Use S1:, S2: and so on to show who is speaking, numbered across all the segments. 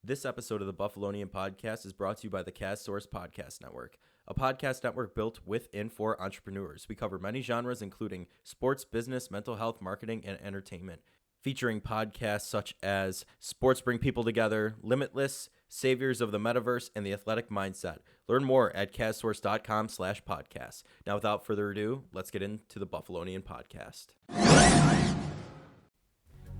S1: This episode of the Buffalonian Podcast is brought to you by the Cast Source Podcast Network, a podcast network built with and for entrepreneurs. We cover many genres, including sports, business, mental health, marketing, and entertainment, featuring podcasts such as Sports Bring People Together, Limitless, Saviors of the Metaverse, and The Athletic Mindset. Learn more at castsource.com/podcast. Now, without further ado, let's get into the Buffalonian Podcast.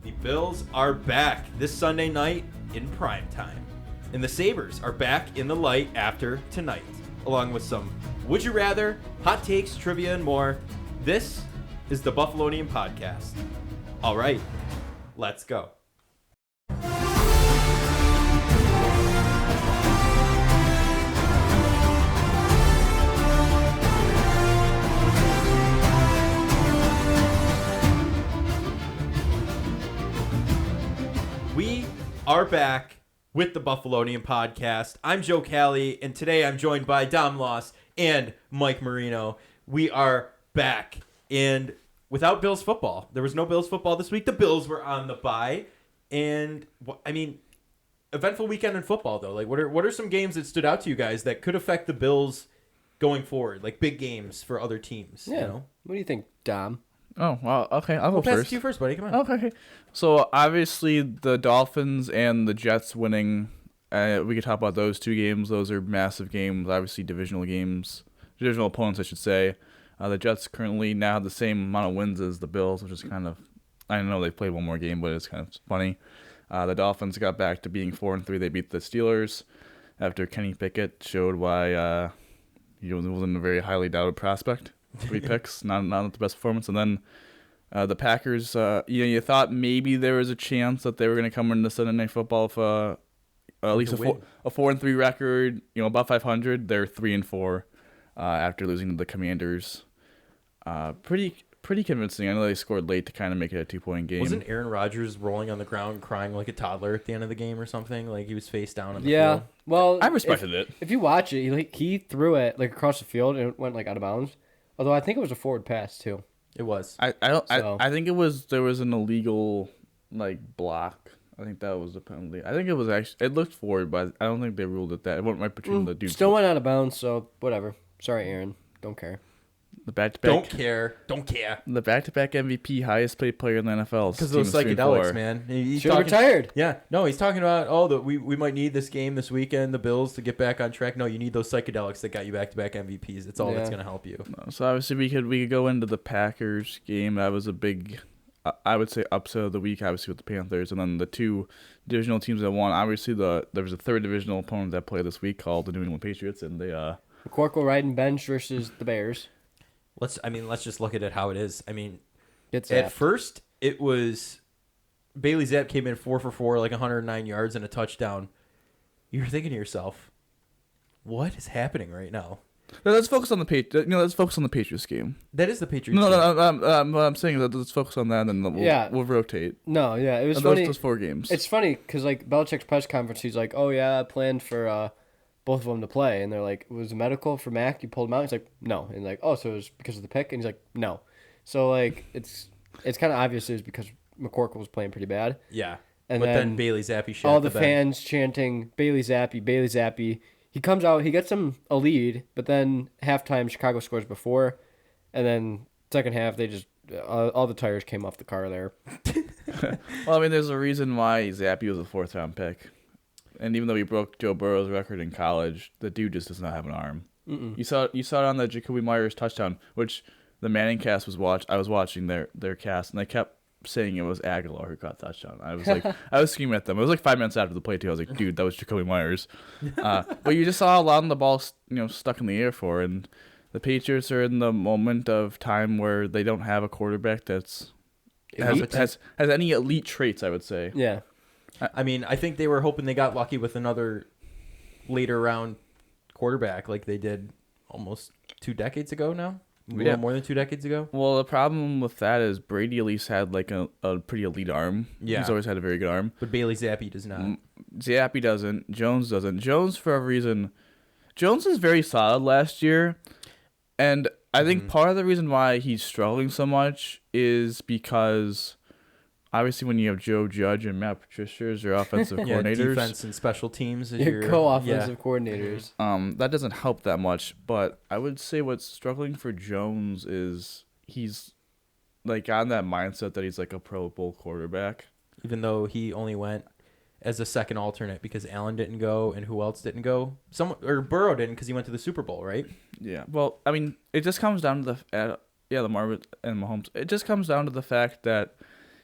S1: The Bills are back this Sunday night in prime time. And the Sabres are back in the light after tonight, along with some Would You Rather, hot takes, trivia, and more. This is the Buffalonian Podcast. All right, let's go. We are back with the Buffalonian Podcast. I'm Joe Callie, and today I'm joined by Dom Loss and Mike Marino. We are back, and without Bills football. There was no Bills football this week. The Bills were on the bye, and eventful weekend in football though. Like, what are some games that stood out to you guys that could affect the Bills going forward? Like big games for other teams.
S2: Yeah.
S1: You know?
S2: What do you think, Dom?
S3: Oh, well, okay. I'll go
S1: We'll pass it
S3: first.
S1: to you first, buddy. Come on.
S3: Okay. So, obviously, the Dolphins and the Jets winning, we could talk about those two games. Those are massive games, obviously divisional games. Divisional opponents, I should say. The Jets currently now have the same amount of wins as the Bills, which is kind of, I know they've played one more game, but it's kind of funny. The Dolphins got back to being 4-3. They beat the Steelers after Kenny Pickett showed why he wasn't a very highly doubted prospect. 3 picks, not the best performance. And then the Packers, you thought maybe there was a chance that they were going to come into Sunday Night Football with at least a 4-3 record, about 500. They're 3-4 after losing to the Commanders. Pretty convincing. I know they scored late to kind of make it a 2-point game.
S1: Wasn't Aaron Rodgers rolling on the ground crying like a toddler at the end of the game or something? Like he was face down on the field?
S2: Well,
S3: I respected it.
S2: If you watch it, he threw it like across the field and it went like out of bounds. Although I think it was a forward pass too.
S1: It was.
S3: I think there was an illegal block. I think that was the penalty. I think it was actually, it looked forward, but I don't think they ruled it that. It went right between the dudes.
S2: Still went out of bounds, so whatever. Sorry, Aaron. Don't care.
S3: The back-to-back.
S1: Don't care.
S3: The back-to-back MVP, highest paid player in the NFL.
S1: Because those psychedelics, man. He's
S2: Should have retired.
S1: Yeah. No, he's talking about, we might need this game this weekend, the Bills, to get back on track. No, you need those psychedelics that got you back-to-back MVPs. It's all that's going to help you.
S3: So obviously we could go into the Packers game. That was a big, I would say, upset of the week, obviously, with the Panthers. And then the two divisional teams that won. Obviously, there was a third divisional opponent that played this week called the New England Patriots. And they...
S2: McCorkle riding bench versus the Bears.
S1: Let's just look at it how it is.
S2: Get
S1: at first, it was Bailey Zapp came in 4 for 4, like 109 yards and a touchdown. You're thinking to yourself, what is happening right now?
S3: No, let's focus on the let's focus on the Patriots game.
S1: That is the Patriots
S3: game.
S1: No,
S3: what I'm saying is that let's focus on that, and then we'll rotate.
S2: No, yeah, it was funny.
S3: Those 4 games.
S2: It's funny because Belichick's press conference, he's like, "Oh yeah, I planned for both of them to play," and they're like, "Was it medical for Mac? You pulled him out?" He's like, "No," and like, "Oh, so it was because of the pick?" And he's like, "No." So it's kind of obvious it was because McCorkle was playing pretty bad.
S1: Yeah,
S2: and
S1: but then Bailey Zappi shot
S2: all the fans chanting Bailey Zappi, Bailey Zappi. He comes out, he gets them a lead, but then halftime Chicago scores before, and then second half they just all the tires came off the car there.
S3: Well, there's a reason why Zappi was a 4th-round pick. And even though he broke Joe Burrow's record in college, the dude just does not have an arm. Mm-mm. You saw it on the Jacoby Myers touchdown, which the Manning cast I was watching their cast, and they kept saying it was Aguilar who caught the touchdown. I was like, I was screaming at them. It was like 5 minutes after the play too. I was like, dude, that was Jacoby Myers. But you just saw a lot of the ball, stuck in the air for, and the Patriots are in the moment of time where they don't have a quarterback that's has any elite traits, I would say.
S2: Yeah.
S1: I think they were hoping they got lucky with another later round quarterback like they did almost 2 decades ago now. Yeah. More than 2 decades ago.
S3: Well, the problem with that is Brady at least had like a pretty elite arm.
S1: Yeah.
S3: He's always had a very good arm.
S1: But Bailey Zappi does not.
S3: Zappi doesn't. Jones doesn't. Jones, for a reason, Jones is very solid last year. And I think part of the reason why he's struggling so much is because obviously when you have Joe Judge and Matt Patricia as your offensive
S1: Yeah,
S3: coordinators,
S1: defense and special teams as
S2: Your co-offensive coordinators.
S3: that doesn't help that much. But I would say what's struggling for Jones is he's like on that mindset that he's like a Pro Bowl quarterback.
S1: Even though he only went as a second alternate because Allen didn't go and who else didn't go? Burrow didn't because he went to the Super Bowl, right?
S3: Yeah. Well, I mean, it just comes down to Lamar and Mahomes. It just comes down to the fact that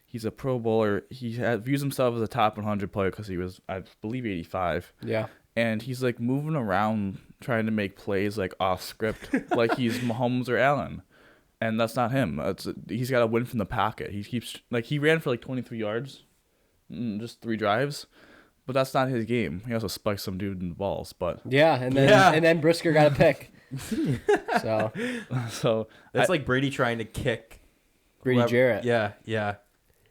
S3: he's a Pro Bowler. He views himself as a top 100 player because he was, I believe, 85.
S2: Yeah.
S3: And he's like moving around trying to make plays like off script, like he's Mahomes or Allen. And that's not him. He's got to win from the pocket. He keeps he ran for like 23 yards, just 3 drives, but that's not his game. He also spiked some dude in the balls, but
S2: yeah, and then Brisker got a pick.
S3: so
S1: that's like Brady trying to kick
S2: Grady Jarrett.
S1: Yeah.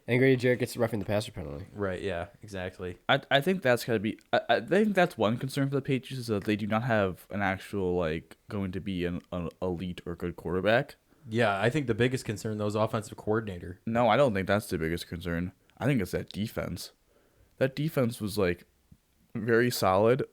S2: And Grady Jarrett gets the roughing the passer penalty.
S1: Right. Yeah. Exactly.
S3: I think that's gotta be. I think that's one concern for the Patriots is that they do not have an actual going to be an elite or good quarterback.
S1: Yeah, I think the biggest concern though is offensive coordinator.
S3: No, I don't think that's the biggest concern. I think it's that defense. That defense was very solid,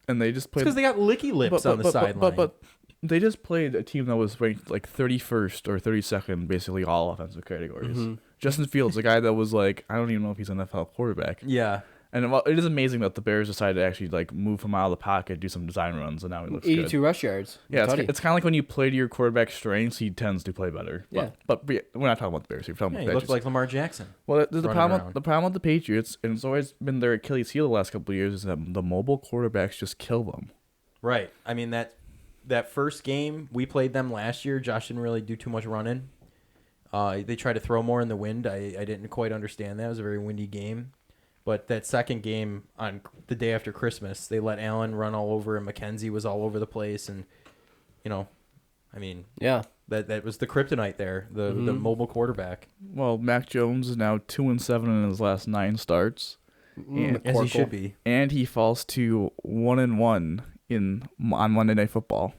S3: and they just played
S1: because they got licky lips on the sideline.
S3: But they just played a team that was ranked 31st or 32nd, basically all offensive categories.
S2: Mm-hmm.
S3: Justin Fields, a guy that was I don't even know if he's an NFL quarterback.
S1: Yeah.
S3: And it is amazing that the Bears decided to actually move him out of the pocket, do some design runs, and now he looks
S2: 82
S3: good.
S2: rush yards.
S3: Yeah, it's kind of like when you play to your quarterback's strengths, he tends to play better.
S2: Yeah.
S3: But we're not talking about the Bears. We're talking about
S1: He
S3: the
S1: looked
S3: Patriots.
S1: like Lamar Jackson.
S3: Well, the problem
S1: around.
S3: the problem with the Patriots, and it's always been their Achilles heel the last couple of years, is that the mobile quarterbacks just kill them.
S1: Right. I mean that first game we played them last year, Josh didn't really do too much running. They tried to throw more in the wind. I didn't quite understand that. It was a very windy game. But that second game on the day after Christmas, they let Allen run all over, and McKenzie was all over the place. And,
S2: yeah,
S1: that was the kryptonite there, the mobile quarterback.
S3: Well, Mac Jones is now 2-7 in his last 9 starts,
S1: As he should be.
S3: and he falls to 1-1 on Monday Night Football.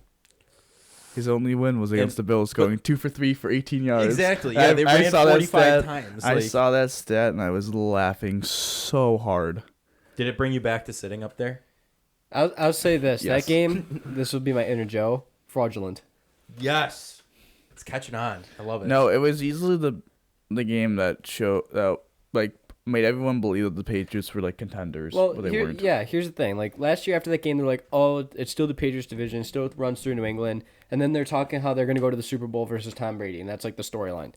S3: His only win was against the Bills, going 2 for 3 for 18 yards.
S1: Exactly. Yeah, they ran 45 times.
S3: I saw that stat, and I was laughing so hard.
S1: Did it bring you back to sitting up there?
S2: I'll say this.
S3: Yes.
S2: That game, this would be my inner Joe, fraudulent.
S1: Yes. It's catching on. I love it.
S3: No, it was easily the game that made everyone believe that the Patriots were contenders, but they weren't.
S2: Yeah, here's the thing. Last year after that game, they're like, oh, it's still the Patriots division, it still runs through New England, and then they're talking how they're going to go to the Super Bowl versus Tom Brady, and that's the storyline.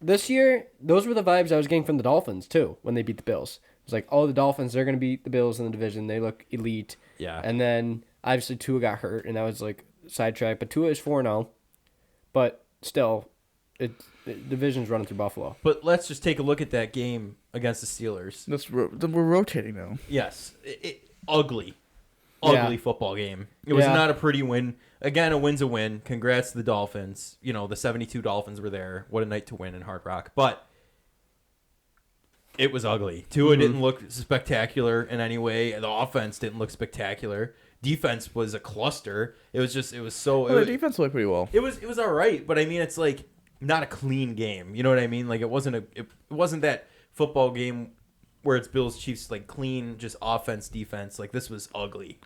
S2: This year, those were the vibes I was getting from the Dolphins too when they beat the Bills. It was like, oh, the Dolphins, they're going to beat the Bills in the division. They look elite.
S1: Yeah.
S2: And then obviously Tua got hurt, and that was sidetracked. But Tua is 4-0, but still, the division's running through Buffalo.
S1: But let's just take a look at that game against the Steelers.
S3: We're rotating now.
S1: Yes. Ugly
S2: Yeah.
S1: football game. It was
S2: Yeah.
S1: not a pretty win. Again, a win's a win. Congrats to the Dolphins. The 72 Dolphins were there. What a night to win in Hard Rock. But it was ugly. Tua didn't look spectacular in any way. The offense didn't look spectacular. Defense was a cluster. It was so...
S3: The defense played pretty well.
S1: It was all right, but I mean, it's not a clean game. You know what I mean? It wasn't that football game where it's Bills Chiefs clean, just offense defense. This was ugly.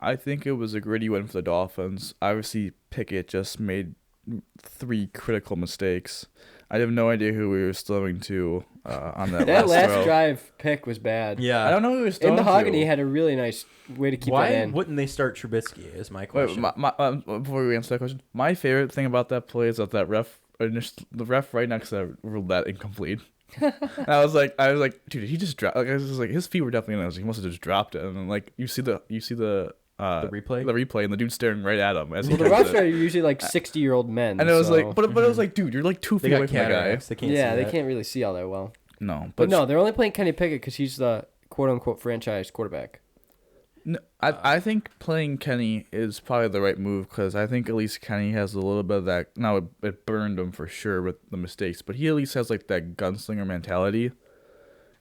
S3: I think it was a gritty win for the Dolphins. Obviously, Pickett just made 3 critical mistakes. I have no idea who we were throwing to on that
S2: That last
S3: throw.
S2: drive pick was bad.
S1: Yeah,
S3: I don't know who he was throwing
S2: In the Mahogany
S3: to.
S2: had a really nice way to keep that
S1: Why
S2: in.
S1: wouldn't they start Trubisky? Is my
S3: Wait,
S1: question.
S3: before we answer that question, my favorite thing about that play is that the ref right next to that ruled that incomplete. And I was like, dude, did he just drop? I was his feet were definitely in there. He must have just dropped it. And then you see the replay, and the dude's staring right at him.
S2: The refs are usually 60-year-old men.
S3: And it was
S2: so-
S3: but it was dude, you're 2
S1: They
S3: feet away
S1: got
S3: from that guy.
S1: cataracts. They can't.
S2: Yeah,
S1: see
S2: they
S1: that.
S2: can't really see all that well.
S3: No,
S2: But no, they're only playing Kenny Pickett because he's the quote-unquote franchise quarterback.
S3: No, I think playing Kenny is probably the right move because I think at least Kenny has a little bit of that. Now it burned him for sure with the mistakes, but he at least has that gunslinger mentality.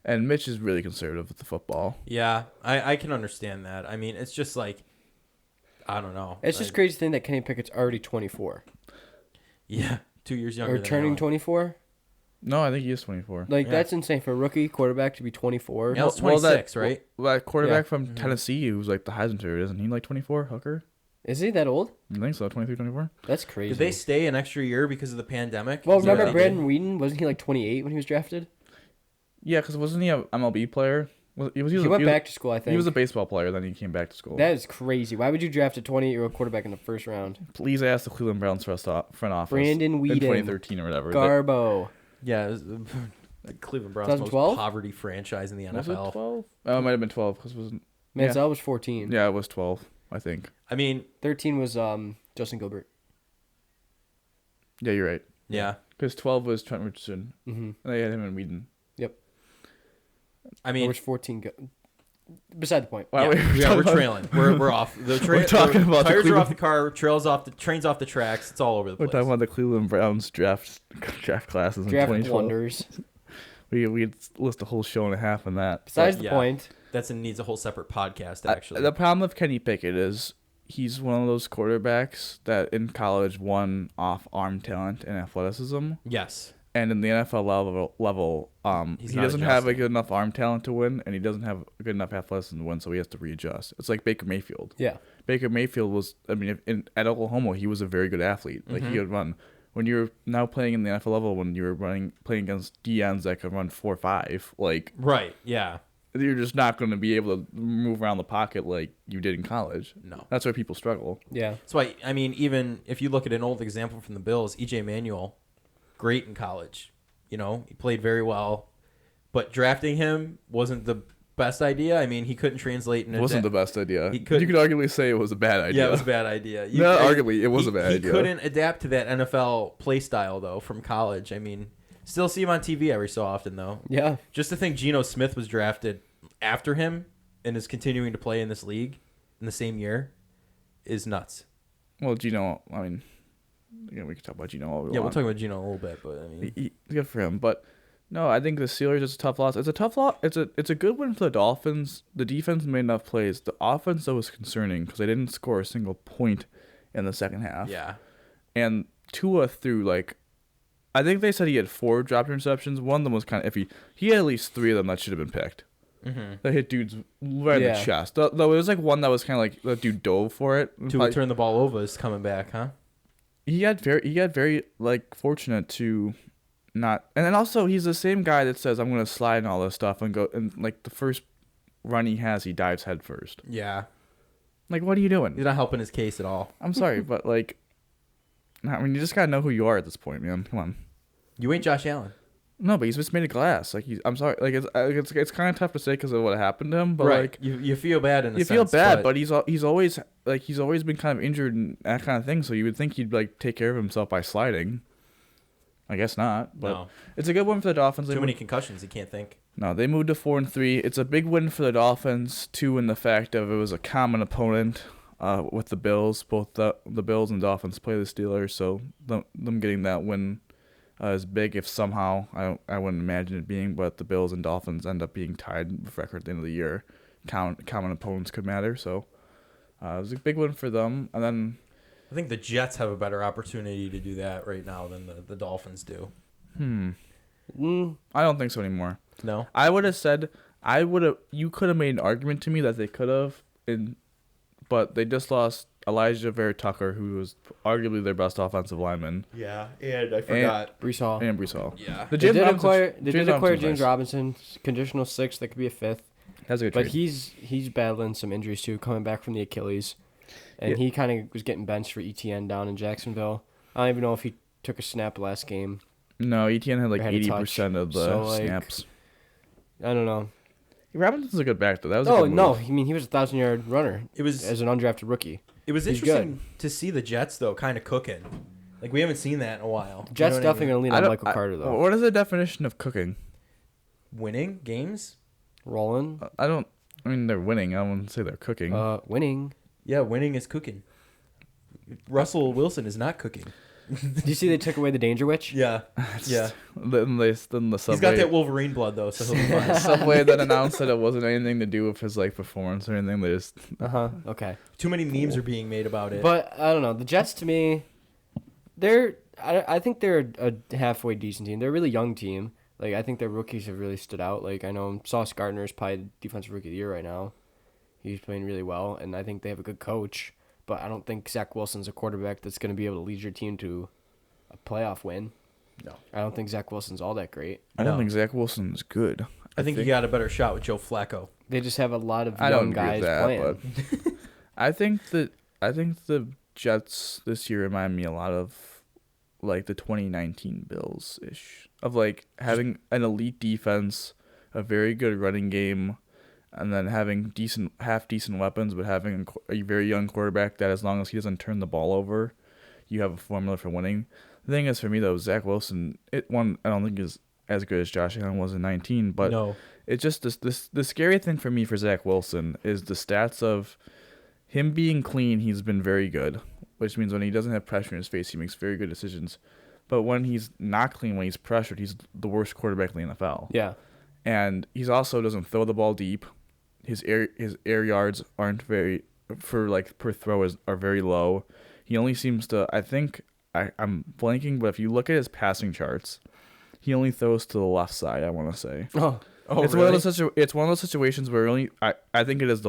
S3: And Mitch is really conservative with the football.
S1: Yeah, I can understand that. I mean, it's just I don't know.
S2: It's just crazy to think that Kenny Pickett's already 24.
S1: Yeah, 2 years younger.
S2: Or
S1: than
S2: turning
S1: Allen.
S2: 24.
S3: No, I think he is 24.
S2: Like
S1: Yeah.
S2: that's insane for a rookie quarterback to be 24.
S1: Yeah, it's 26, right?
S3: Well, that quarterback
S2: Yeah.
S3: from Tennessee who's like the Heisman favorite, isn't he like 24, Hooker?
S2: Is he that old?
S3: I think so, 23, 24.
S2: That's crazy.
S1: Did they stay an extra year because of the pandemic?
S2: Well,
S1: Is that
S2: remember
S1: what they did?
S2: Brandon Whedon? Wasn't he like 28 when he was drafted?
S3: Yeah, because wasn't he a MLB player? He
S2: Went back to school, I think.
S3: He was a baseball player, then he came back to school.
S2: That is crazy. Why would you draft a 28-year-old quarterback in the first round?
S3: Please ask the Cleveland Browns front office.
S2: Brandon Whedon.
S3: In 2013 or whatever.
S2: Garbo.
S1: Yeah, it was, the Cleveland Browns' most
S2: 2012?
S1: poverty franchise in the
S3: Was
S1: NFL.
S3: it 12? Oh, it might have been 12. Cause it wasn't,
S2: Manziel was 14.
S3: yeah, it was 12, I think.
S1: I mean,
S2: 13 was Justin Gilbert.
S3: Yeah, you're right.
S1: yeah.
S3: Because 12 was Trent Richardson.
S2: Mm-hmm.
S3: And they had him in Whedon.
S1: I
S2: Or
S1: mean,
S2: was 14 beside the point.
S3: Wow,
S1: we're trailing. We're off.
S3: We're talking about the
S1: tires are
S3: Cleveland-
S1: off the car. Trains off the tracks. It's all over the
S3: We're
S1: place.
S3: talking about the Cleveland Browns draft classes in
S2: Draft
S3: 2012.
S2: wonders.
S3: We list a whole show and a half on that.
S2: Besides
S1: But,
S2: the
S1: yeah.
S2: point.
S1: That needs a whole separate podcast, actually.
S3: The problem with Kenny Pickett is he's one of those quarterbacks that in college won off arm talent and athleticism,
S1: yes.
S3: and in the NFL level,
S1: He's
S3: he
S1: not
S3: doesn't have a
S1: adjusting.
S3: good enough arm talent to win, and he doesn't have good enough athleticism to win, so he has to readjust. It's like Baker Mayfield.
S2: Yeah.
S3: Baker Mayfield was, I mean, at Oklahoma, he was a very good athlete. Like he could run. When you're now playing in the NFL level, when you're playing against DNs that can run 4.5, like
S1: Right. Yeah.
S3: you're just not going to be able to move around the pocket like you did in college.
S1: No.
S3: That's why people struggle.
S2: Yeah.
S1: That's why, I mean, even if you look at an old example from the Bills, EJ Manuel, great in college. You know, he played very well. But drafting him wasn't the best idea. I mean, he couldn't translate in
S3: It wasn't the best idea.
S1: He
S3: You
S1: couldn't-
S3: could arguably say it was a bad idea.
S1: Yeah, it was a bad idea.
S3: No, arguably, it was a bad idea.
S1: He couldn't adapt to that NFL play style, though, from college. I mean, still see him on TV every so often, though.
S2: Yeah.
S1: Just to think Geno Smith was drafted after him and is continuing to play in this league in the same year is nuts.
S3: Well, Gino, I mean, again, we can talk about Gino all we
S1: Yeah, we'll
S3: want.
S1: talk about Geno a little bit, but I mean,
S3: Good for him, but no, I think the Steelers is a tough loss. It's a tough loss. It's a good win for the Dolphins. The defense made enough plays. The offense though was concerning because they didn't score a single point in the second half.
S1: yeah.
S3: And Tua threw like, I think they said he had 4 dropped interceptions. One of them was kind of iffy. He had at least 3 of them that should have been picked.
S1: Mm-hmm.
S3: That hit dudes right in
S2: Yeah.
S3: the chest. Though it was like one that was kind of like the dude dove for it.
S1: To turn the ball over is coming back, huh?
S3: He got very like fortunate to not, and then also he's the same guy that says I'm gonna slide and all this stuff and go, and like the first run he has, he dives head first.
S1: Yeah.
S3: Like, what are you doing?
S1: He's not helping his case at all.
S3: I'm sorry, but like, I mean, you just gotta know who you are at this point, man. Come on.
S1: You ain't Josh Allen.
S3: No, but he's just made of glass. Like I'm sorry. Like it's kind of tough to say because of what happened to him. But
S1: right.
S3: like
S1: You feel bad in a
S3: you
S1: sense.
S3: feel bad, but he's always been kind of injured and that kind of thing. So you would think he'd like take care of himself by sliding. I guess not. But
S1: No.
S3: it's a good one for the Dolphins.
S1: Too many concussions, he can't think.
S3: No, they moved to 4-3. It's a big win for the Dolphins too, in the fact of it was a common opponent with the Bills. Both the Bills and Dolphins play the Steelers, so them getting that win is big. If somehow I wouldn't imagine it being, but the Bills and Dolphins end up being tied with record at the end of the year. Common opponents could matter, so it was a big win for them. And then
S1: I think the Jets have a better opportunity to do that right now than the Dolphins do.
S3: I don't think so anymore.
S1: No?
S3: I would have said you could have made an argument to me that they could have, but they just lost Elijah Vera Tucker, who was arguably their best offensive lineman,
S1: Yeah, and I forgot.
S2: Brees Hall.
S3: and Brees Hall.
S1: Yeah.
S3: The
S2: They
S3: James
S2: did
S3: Robinson-
S2: acquire
S3: James
S2: James
S3: Robinson's
S2: Robinson, conditional 6th. That could be a 5th.
S3: That's a good
S2: But
S3: trade.
S2: he's battling some injuries too, coming back from the Achilles, and
S3: Yeah.
S2: he kind of was getting benched for ETN down in Jacksonville. I don't even know if he took a snap last game.
S3: No, ETN had like
S2: Or had a touch.
S3: 80% of the
S2: So, like,
S3: snaps.
S2: I don't know.
S3: Robinson's a good back though. That was a
S2: Oh
S3: good
S2: no,
S3: move.
S2: I mean he was a 1,000-yard runner
S1: It was
S2: as an undrafted rookie.
S1: it was
S2: he's
S1: interesting to see the Jets though kind of cooking. Like we haven't seen that in a while.
S2: The Jets definitely gonna lean on
S3: don't-
S2: Michael Carter though.
S3: What is the definition of cooking?
S1: Winning games?
S2: Rolling,
S3: I mean, they're winning. I wouldn't say they're cooking.
S2: winning.
S1: Yeah, winning is cooking. Russell Wilson is not cooking.
S2: Did you see they took away the Danger Witch?
S1: Yeah. Yeah.
S3: Then the Subway.
S1: He's got that Wolverine blood though, so he'll be fine.
S3: Subway then announced that it wasn't anything to do with his like performance or anything. They just
S2: Okay.
S1: Too many memes are being made about it.
S2: But I don't know. The Jets to me, they're I think they're a halfway decent team. They're a really young team. Like, I think their rookies have really stood out. Like, I know Sauce Gardner is probably the defensive rookie of the year right now. He's playing really well, and I think they have a good coach. But I don't think Zach Wilson's a quarterback that's going to be able to lead your team to a playoff win.
S1: No.
S2: I don't think Zach Wilson's all that great.
S3: I don't
S1: No.
S3: think Zach Wilson's good.
S1: I think you got a better shot with Joe Flacco.
S2: They just have a lot of
S3: I don't
S2: young
S3: agree
S2: guys
S3: with that,
S2: playing.
S3: but I think the Jets this year remind me a lot of like the 2019 Bills ish, of like having an elite defense, a very good running game, and then having half decent weapons, but having a very young quarterback that as long as he doesn't turn the ball over, you have a formula for winning. The thing is, for me though, Zach Wilson, I don't think is as good as Josh Allen was in 19, but
S1: No.
S3: it's just the scary thing for me for Zach Wilson is the stats of him being clean. He's been very good, which means when he doesn't have pressure in his face, he makes very good decisions. But when he's not clean, when he's pressured, he's the worst quarterback in the NFL.
S2: Yeah.
S3: And he's also doesn't throw the ball deep. His air yards aren't very per throw are very low. He only seems to, I think I'm blanking, but if you look at his passing charts, he only throws to the left side, I want to say.
S2: Oh,
S3: It's
S1: really?
S3: one of those situations where I think it is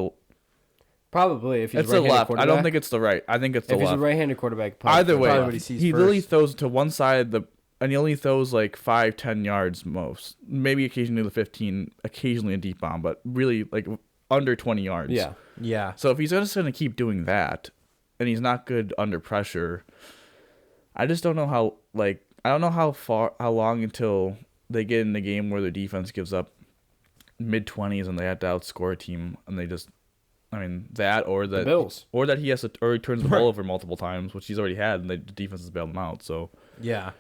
S2: probably if he's
S3: it's
S2: a
S3: the
S2: right-handed
S3: left. I
S2: quarterback.
S3: don't think it's the right. I think it's the
S2: if he's
S3: left.
S2: a right-handed quarterback.
S3: Either way,
S1: probably what he sees
S3: he literally
S1: first.
S3: throws to one side and he only throws like 5-10 yards most. Maybe occasionally the 15, occasionally a deep bomb, but really like under 20 yards.
S2: Yeah.
S1: Yeah.
S3: So if he's just going to keep doing that, and he's not good under pressure, I just don't know how long until they get in the game where their defense gives up mid-20s and they have to outscore a team, and they just, that or that
S2: The Bills.
S3: or that he turns the ball over multiple times, which he's already had, and the defense has bailed him out. So
S1: Yeah.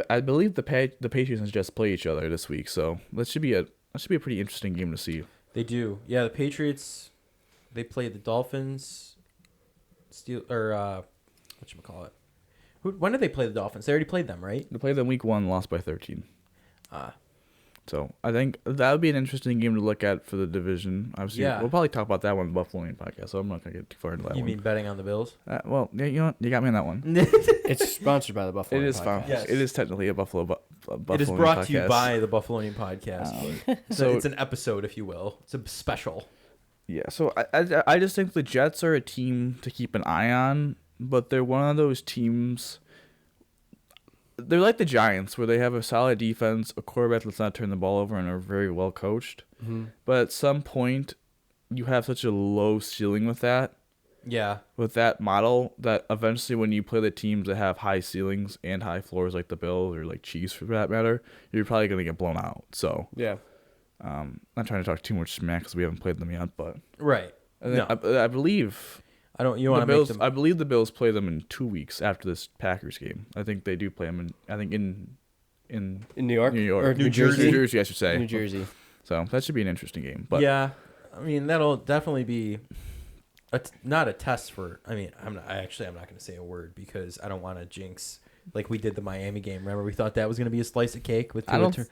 S3: I believe the Patriots and Jets play each other this week, so that should be a pretty interesting game to see.
S1: They do. Yeah, the Patriots, they played the Dolphins, whatchamacallit. When did they play the Dolphins? They already played them, right?
S3: They played them week 1, lost by 13.
S1: Ah.
S3: So I think that would be an interesting game to look at for the division. Obviously,
S1: Yeah.
S3: we'll probably talk about that one in the Buffalo podcast, so I'm not going to get too far into that
S1: You
S3: one.
S1: mean betting on the Bills?
S3: Well, yeah, you know what? You got me on that one.
S2: It's sponsored by the Buffalo.
S3: It is fine.
S2: Podcast.
S1: Yes.
S3: It is technically a Buffalo
S1: It is brought to you
S3: podcast.
S1: by the Buffalonian Podcast. but
S3: so-
S1: it's an episode, if you will. It's a special.
S3: Yeah, so I just think the Jets are a team to keep an eye on, but they're one of those teams. They're like the Giants, where they have a solid defense, a quarterback that's not turn the ball over, and are very well coached.
S2: Mm-hmm.
S3: But at some point, you have such a low ceiling with that model, that eventually when you play the teams that have high ceilings and high floors like the Bills or like Chiefs for that matter, you're probably going to get blown out. So
S2: Yeah.
S3: not trying to talk too much smack because we haven't played them yet, but
S1: Right.
S3: I believe
S1: I don't. You want
S3: the
S1: to make
S3: Bills.
S1: them?
S3: I believe the Bills play them in 2 weeks after this Packers game. I think they do play them in
S2: In New York?
S3: New York,
S2: Or New Jersey?
S3: New Jersey, I should say.
S2: New Jersey.
S3: So that should be an interesting game. But
S1: yeah, I mean that'll definitely be not a test for. I mean, I'm not going to say a word because I don't want to jinx like we did the Miami game. Remember, we thought that was going to be a slice of cake with
S3: I don't
S1: Tua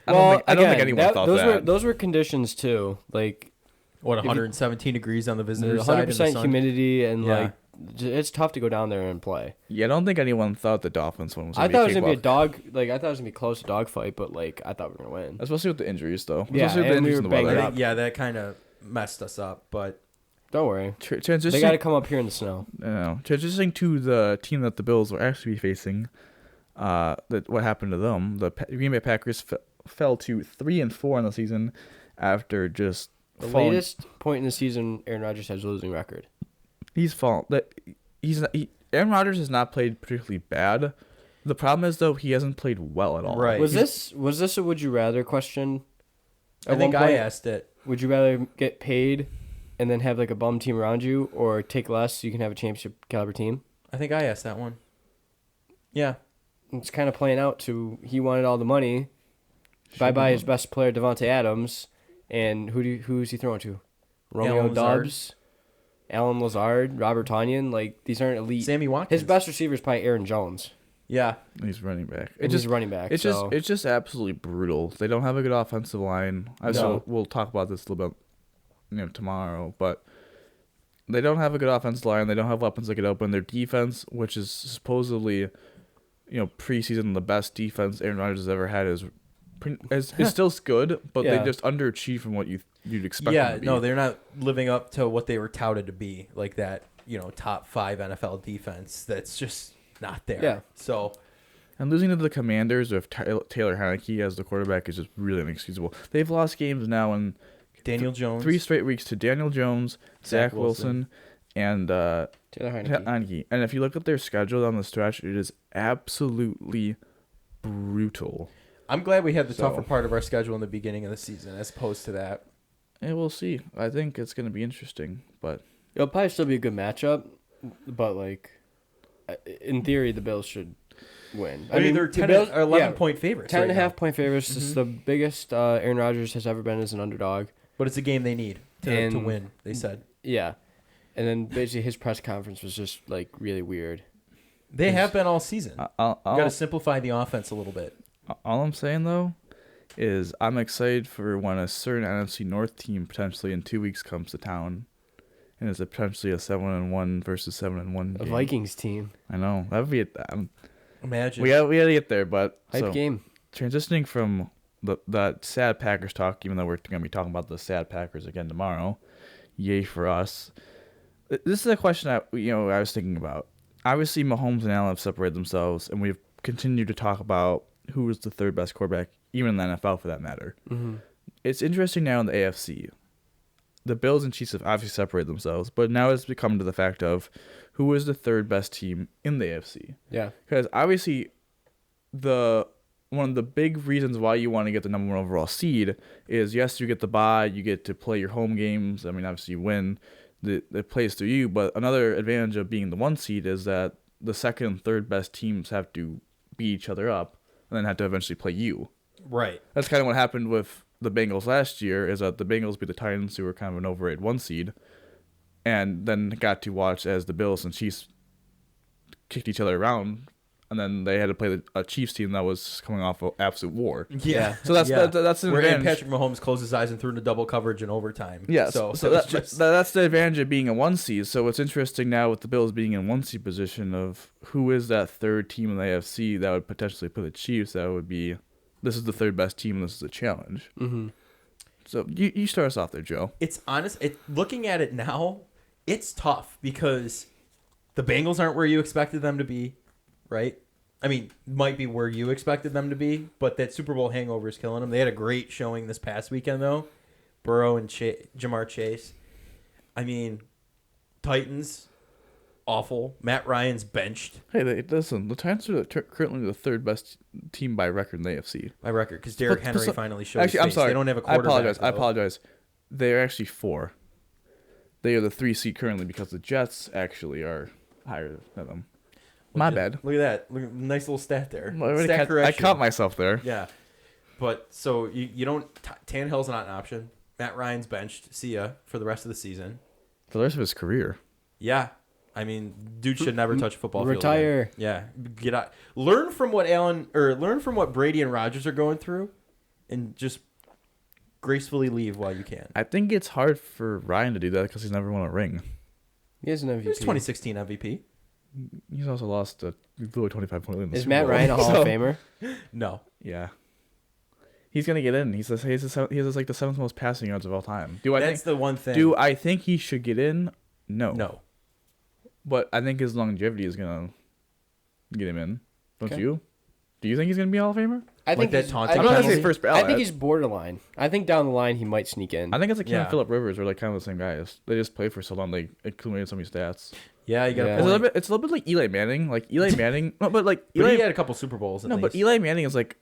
S3: think anyone thought that.
S2: Those were conditions too. Like
S1: what 117 degrees on the visitor side.
S2: 100% humidity and
S1: Yeah.
S2: like it's tough to go down there and play.
S3: Yeah, I don't think anyone thought the Dolphins one was.
S2: I thought it was gonna be a
S3: cakewalk.
S2: dog. Like I thought it was gonna be a close dog fight, but like I thought we were gonna win.
S3: Especially with the injuries, though.
S2: Yeah,
S3: Especially with the
S2: and we
S3: injuries
S2: were
S3: and the
S2: banged
S3: weather.
S1: I
S2: up.
S1: think, yeah, that kind of messed us up, but
S2: Don't worry.
S3: Transitioning,
S2: They got to come up here in the snow.
S3: transitioning to the team that the Bills will actually be facing. What happened to them? The Green Bay Packers fell to 3-4 in the season after just
S2: The
S3: falling.
S2: latest point in the season, Aaron Rodgers has a losing record.
S3: He's fallen. Aaron Rodgers has not played particularly bad. The problem is though he hasn't played well at all.
S1: Right.
S2: Was this a would you rather question?
S1: I think
S2: one
S1: I
S2: point?
S1: asked it.
S2: Would you rather get paid and then have like a bum team around you, or take less so you can have a championship caliber team?
S1: I think I asked that one. Yeah.
S2: It's kind of playing out to he wanted all the money. Bye bye his best player Devontae Adams, and who's he throwing to? Romeo
S1: Alan Lazard.
S2: Doubs, Alan Lazard, Robert Tonyan. Like these aren't elite.
S1: Sammy Watkins.
S2: His best receiver is probably Aaron Jones.
S1: Yeah.
S3: He's running back.
S2: And he's a running back.
S3: It's
S2: so.
S3: just absolutely brutal. They don't have a good offensive line. We'll talk about this a little bit, tomorrow. But they don't have a good offensive line. They don't have weapons that get open. Their defense, which is supposedly preseason the best defense Aaron Rodgers has ever had is still good, but they just underachieve from what you'd expect.
S1: Yeah,
S3: them to be.
S1: no, they're not living up to what they were touted to be, like that top 5 NFL defense. That's just not there.
S2: Yeah.
S1: So.
S3: And losing to the Commanders with Taylor Heineke as the quarterback is just really inexcusable. They've lost games now in
S1: Daniel Jones
S3: 3 straight weeks to Daniel Jones, Zach Wilson, and
S2: Taylor Heineke.
S3: And if you look at their schedule down the stretch, it is absolutely brutal.
S1: I'm glad we had the tougher part of our schedule in the beginning of the season as opposed to that.
S3: And we'll see. I think it's going to be interesting, but
S2: It'll probably still be a good matchup, but in theory, the Bills should win.
S1: I mean, they're 10 or 11-point favorites.
S2: 10.5 point favorites. Mm-hmm. It's the biggest Aaron Rodgers has ever been as an underdog.
S1: But it's a game they need to win, they said.
S2: Yeah. And then basically his press conference was just really weird.
S1: They have been all season. You got to simplify the offense a little bit.
S3: All I'm saying, though, is I'm excited for when a certain NFC North team potentially in 2 weeks comes to town. And it's potentially a 7-1 versus 7-1 game.
S2: A Vikings team.
S3: I know. That would be
S1: Imagine.
S3: We had to get there, but
S2: hype game.
S3: Transitioning from that sad Packers talk, even though we're going to be talking about the sad Packers again tomorrow, yay for us. This is a question I was thinking about. Obviously, Mahomes and Allen have separated themselves, and we've continued to talk about who is the third best quarterback, even in the NFL for that matter.
S2: Mm-hmm.
S3: It's interesting now in the AFC. The Bills and Chiefs have obviously separated themselves, but now it's become to the fact of who is the third best team in the AFC.
S2: Yeah.
S3: Because obviously, one of the big reasons why you want to get the number 1 overall seed is, yes, you get the bye, you get to play your home games. I mean, obviously you win. It plays through you, but another advantage of being the 1 seed is that the second and third best teams have to beat each other up and then have to eventually play you.
S1: Right.
S3: That's kind of what happened with the Bengals last year, is that the Bengals beat the Titans, who were kind of an overrated 1 seed, and then got to watch as the Bills and Chiefs kicked each other around, and then they had to play a Chiefs team that was coming off of absolute war.
S1: Yeah.
S3: So that's an
S1: where
S3: advantage.
S1: Patrick Mahomes closed his eyes and threw into double coverage in overtime.
S3: Yeah. So that's the advantage of being a 1 seed. So it's interesting now with the Bills being in 1 seed position of who is that third team in the AFC that would potentially put the Chiefs. That would be, this is the third best team, and this is a challenge.
S2: Mm-hmm.
S3: So you start us off there, Joe.
S1: It's honest. Looking at it now, it's tough because the Bengals aren't where you expected them to be, right? I mean, might be where you expected them to be, but that Super Bowl hangover is killing them. They had a great showing this past weekend, though. Burrow and Jamar Chase. I mean, Titans, awful. Matt Ryan's benched.
S3: Hey, listen, the Titans are currently the third best team by record in the AFC.
S1: By record, because Derrick Henry finally showed his face.
S3: I'm sorry.
S1: They don't have a quarterback.
S3: I apologize. They're actually 4. They are the 3 seed currently because the Jets actually are higher than them. My bad.
S1: Look at that. Nice little stat there.
S3: I caught myself there.
S1: Yeah. But so you don't. Tannehill's not an option. Matt Ryan's benched. See ya for the rest of the season.
S3: For the rest of his career.
S1: Yeah. I mean, dude should never touch a football field.
S2: Retire.
S1: Yeah. Get out. Learn from what Brady and Rodgers are going through, and just gracefully leave while you can.
S3: I think it's hard for Ryan to do that because he's never won a ring.
S2: He has an MVP.
S1: He was 2016 MVP.
S3: He's also lost a 25-point lead.
S2: Is Matt Ryan a Hall of Famer?
S1: No.
S3: Yeah. He's gonna get in. He has the 7th most passing yards of all time.
S1: That's the one thing.
S3: Do I think he should get in? No.
S1: No.
S3: But I think his longevity is gonna get him in. Don't
S2: Okay.
S3: you? Do you think he's gonna be a Hall of Famer?
S2: I think
S1: that taunting
S3: I'm not gonna
S1: penalty?
S3: say first ballot.
S2: I think he's borderline. I think down the line he might sneak in.
S3: I think it's like
S1: Yeah.
S3: Phillip Rivers, or like kind of the same guys. They just play for so long, they accumulated so many stats.
S1: Yeah, you got
S2: Yeah.
S1: a point.
S3: It's a little bit like Eli Manning. Like Eli Manning, no, but like
S1: But
S3: Eli.
S1: he had a couple Super Bowls at least.
S3: But Eli Manning is like,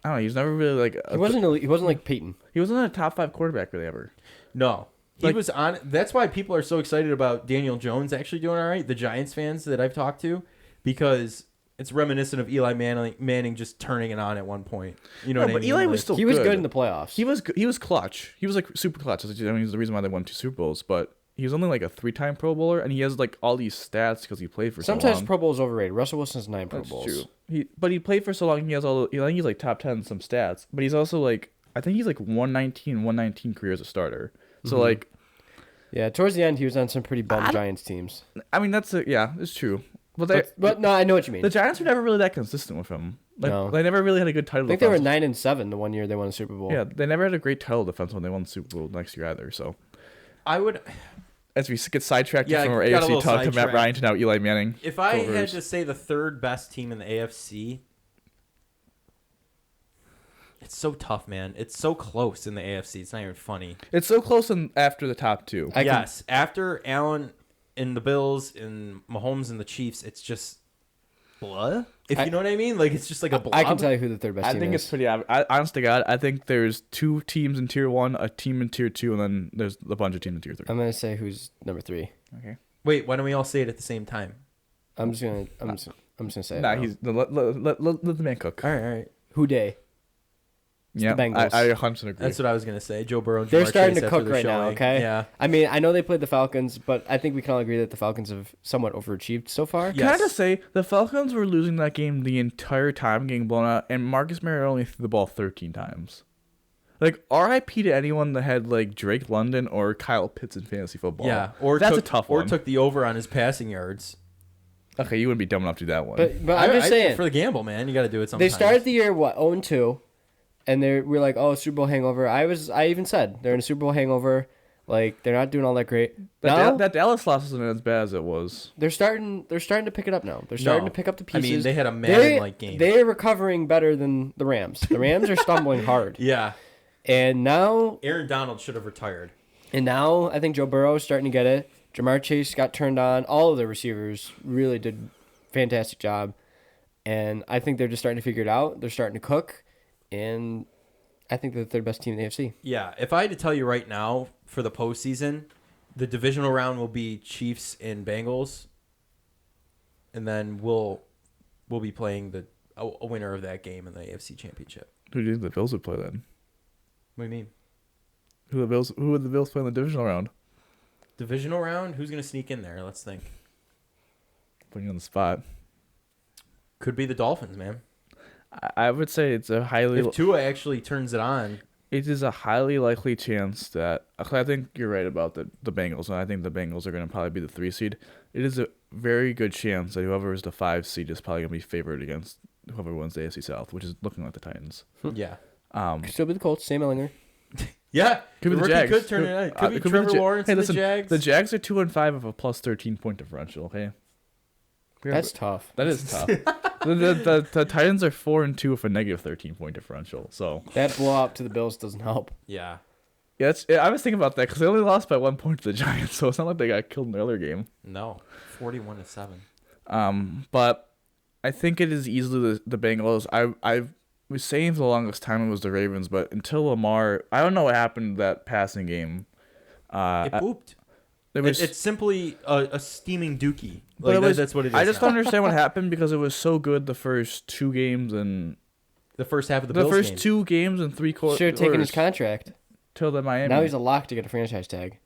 S3: I don't know. He's never really like.
S2: He wasn't like Peyton.
S3: He wasn't a top 5 quarterback really ever.
S1: No. He
S3: Like-
S1: was on. That's why people are so excited about Daniel Jones actually doing all right. The Giants fans that I've talked to, because it's reminiscent of Eli Manning just turning it on at one point. You know what I
S3: but
S1: mean?
S3: Eli
S1: Like,
S3: was still.
S2: He was good in the playoffs.
S3: He was clutch. He was like super clutch. I mean, he's the reason why they won 2 Super Bowls. But he was only like a 3-time Pro Bowler, and he has like all these stats because he played for
S2: Sometimes
S3: so long.
S2: Pro Bowl is overrated. Russell Wilson's 9 Pro
S3: That's
S2: Bowls.
S3: true. But he played for so long. He has all. I think he's like top 10 in some stats. But he's also like, I think he's like 119 career as a starter. So like,
S2: Yeah, towards the end he was on some pretty bum Giants teams.
S3: I mean, it's true.
S2: But no, I know what you mean.
S3: The Giants were never really that consistent with him. Like,
S2: No.
S3: they never really had a good title.
S2: I think they were 9-7 the one year they won the Super Bowl.
S3: Yeah, they never had a great title defense when they won the Super Bowl next year either. So
S1: I would.
S3: as we get sidetracked
S1: Yeah,
S3: from our
S1: got a
S3: AFC
S1: little
S3: talk to Matt
S1: sidetracked.
S3: Ryan to now Eli Manning.
S1: If I had
S3: Clovers.
S1: to say the third best team in the AFC, it's so tough, man. It's so close in the AFC. It's not even funny.
S3: It's so close after the top two.
S1: Yes, after Allen and the Bills and Mahomes and the Chiefs, it's just blah. If you know what I mean, like it's just like a blob.
S2: I can tell you who the third best
S3: I
S2: team
S3: think
S2: is.
S3: it's pretty obvious. Honest to God, I think there's 2 teams in Tier 1, a team in Tier 2, and then there's a bunch of teams in Tier 3.
S2: I'm gonna say who's number 3.
S3: Okay.
S1: Wait, why don't we all say it at the same time?
S2: I'm just gonna say it.
S3: Nah,
S2: now.
S3: let the man cook.
S1: All right.
S2: Who day?
S3: Yeah,
S2: the Bengals.
S3: I 100% agree.
S1: That's what I was gonna say. Joe Burrow. And
S2: They're
S1: Jamar
S2: starting
S1: Chase
S2: to
S1: after
S2: cook
S1: the
S2: right now.
S1: showing.
S2: Okay.
S1: Yeah.
S2: I mean, I know they played the Falcons, but I think we can all agree that the Falcons have somewhat overachieved so far.
S1: Yeah.
S3: Can I
S1: Yes.
S3: just say, the Falcons were losing that game the entire time, getting blown out, and Marcus Mariota only threw the ball 13 times. Like, RIP to anyone that had, like, Drake London or Kyle Pitts in fantasy football.
S1: Yeah. Or
S3: that's
S1: took,
S3: a tough
S1: or
S3: one.
S1: took the over on his passing yards.
S3: Okay, you wouldn't be dumb enough to do that one.
S2: But I'm just saying
S1: for the gamble, man. You got to do it
S2: they
S1: sometimes.
S2: started the year 0-2, and we're like, oh, Super Bowl hangover. I even said they're in a Super Bowl hangover. Like they're not doing all that great. Now
S3: that Dallas loss isn't as bad as it was.
S2: they're starting to pick it up now. They're starting to pick up the pieces.
S1: I mean, they had a Madden-like game.
S2: They're recovering better than the Rams. The Rams are stumbling hard.
S1: Yeah.
S2: And now
S1: Aaron Donald should have retired.
S2: I think Joe Burrow is starting to get it. Jamar Chase got turned on. All of the receivers really did a fantastic job. And I think they're just starting to figure it out. They're starting to cook. And I think they're the third best team in the AFC.
S1: Yeah. If I had to tell you right now for the postseason, the divisional round will be Chiefs and Bengals. And then we'll be playing a winner of that game in the AFC Championship.
S3: Who do you think the Bills would play then?
S1: What do you mean?
S3: Who would the Bills play in the divisional round?
S1: Divisional round? Who's going to sneak in there? Let's think.
S3: Putting you on the spot.
S1: Could be the Dolphins, man.
S3: I would say it's a highly.
S1: If Tua actually turns it on.
S3: It is a highly likely chance that I think you're right about the Bengals, and I think the Bengals are going to probably be the 3 seed. It is a very good chance that whoever is the 5 seed is probably going to be favored against whoever wins the AFC South, which is looking like the Titans.
S1: Yeah.
S2: Could still be the Colts. Sam Ellinger.
S1: Yeah.
S3: Could be the
S1: rookie
S3: Jags.
S1: could turn it on. Could be
S3: could
S1: Trevor
S3: the
S1: Lawrence
S3: hey,
S1: and
S3: listen,
S1: the Jags.
S3: The Jags are 2-5 of a plus 13 point differential. Okay.
S2: That's tough.
S3: That is tough. the Titans are 4-2 with a negative 13 point differential. So
S2: That blowout to the Bills doesn't help.
S1: Yeah.
S3: yeah, I was thinking about that because they only lost by 1 point to the Giants, so it's not like they got killed in the other game.
S1: No. 41-7.
S3: But I think it is easily the Bengals. I was saying for the longest time it was the Ravens, but until Lamar, I don't know what happened to that passing game.
S1: It pooped. It's simply a steaming dookie. Like, that's what it is.
S3: I just
S1: now.
S3: don't understand what happened because it was so good the first 2 games and
S1: The first half of the
S3: the
S1: Bills
S3: first
S1: game.
S3: 2 games and 3 quarters.
S2: Should have taken his contract.
S3: Till the Miami.
S2: Now he's a lock to get a franchise tag.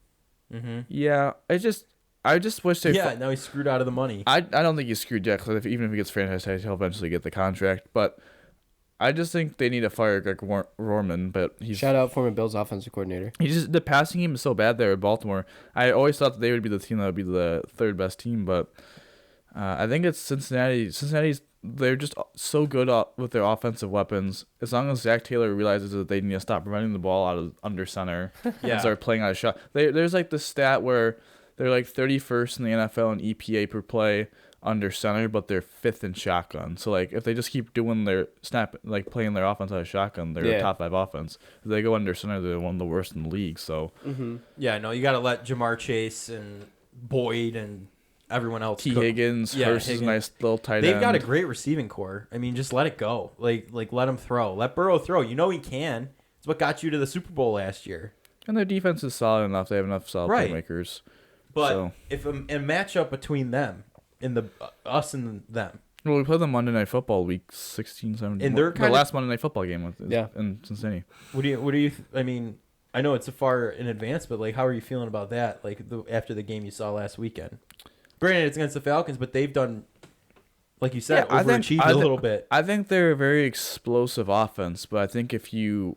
S1: Mm-hmm.
S3: Yeah, I just wish they.
S1: Yeah, now he's screwed out of the money.
S3: I don't think he's screwed yet because even if he gets franchise tag, he'll eventually get the contract. But I just think they need to fire Greg Roman. But he's
S2: Shout out former Bills offensive coordinator.
S3: the passing game is so bad there at Baltimore. I always thought that they would be the team that would be the 3rd best team, but I think it's Cincinnati. They're just so good with their offensive weapons. As long as Zach Taylor realizes that they need to stop running the ball out of under center
S1: Yeah.
S3: and start playing out of shot. There's like the stat where they're like 31st in the NFL in EPA per play under center, but they're 5th in shotgun. So like if they just keep doing their playing their offense out of shotgun, they're a top 5 offense. If they go under center, they're one of the worst in the league. So
S1: Yeah, no, you got to let Jamar Chase and Boyd and everyone else.
S3: T.
S1: cook.
S3: Higgins,
S1: Yeah,
S3: Hurst is a
S1: Higgins.
S3: nice little tight end.
S1: They've got a great receiving core. I mean, just let it go. Like let him throw. Let Burrow throw. You know he can. It's what got you to the Super Bowl last year.
S3: And their defense is solid enough. They have enough solid
S1: Right.
S3: playmakers.
S1: But
S3: So-
S1: if a matchup between them, in the us and them,
S3: Well, we played them Monday Night Football week 16, 17.
S1: And they're
S3: the
S1: kinda-
S3: last Monday Night Football game
S2: Yeah.
S3: in Cincinnati.
S1: what do you? I mean, I know it's a far in advance, but like, how are you feeling about that? Like after the game you saw last weekend. Granted, it's against the Falcons, but they've done, like you said,
S3: Yeah,
S1: overachieved a little bit.
S3: I think they're a very explosive offense, but I think if you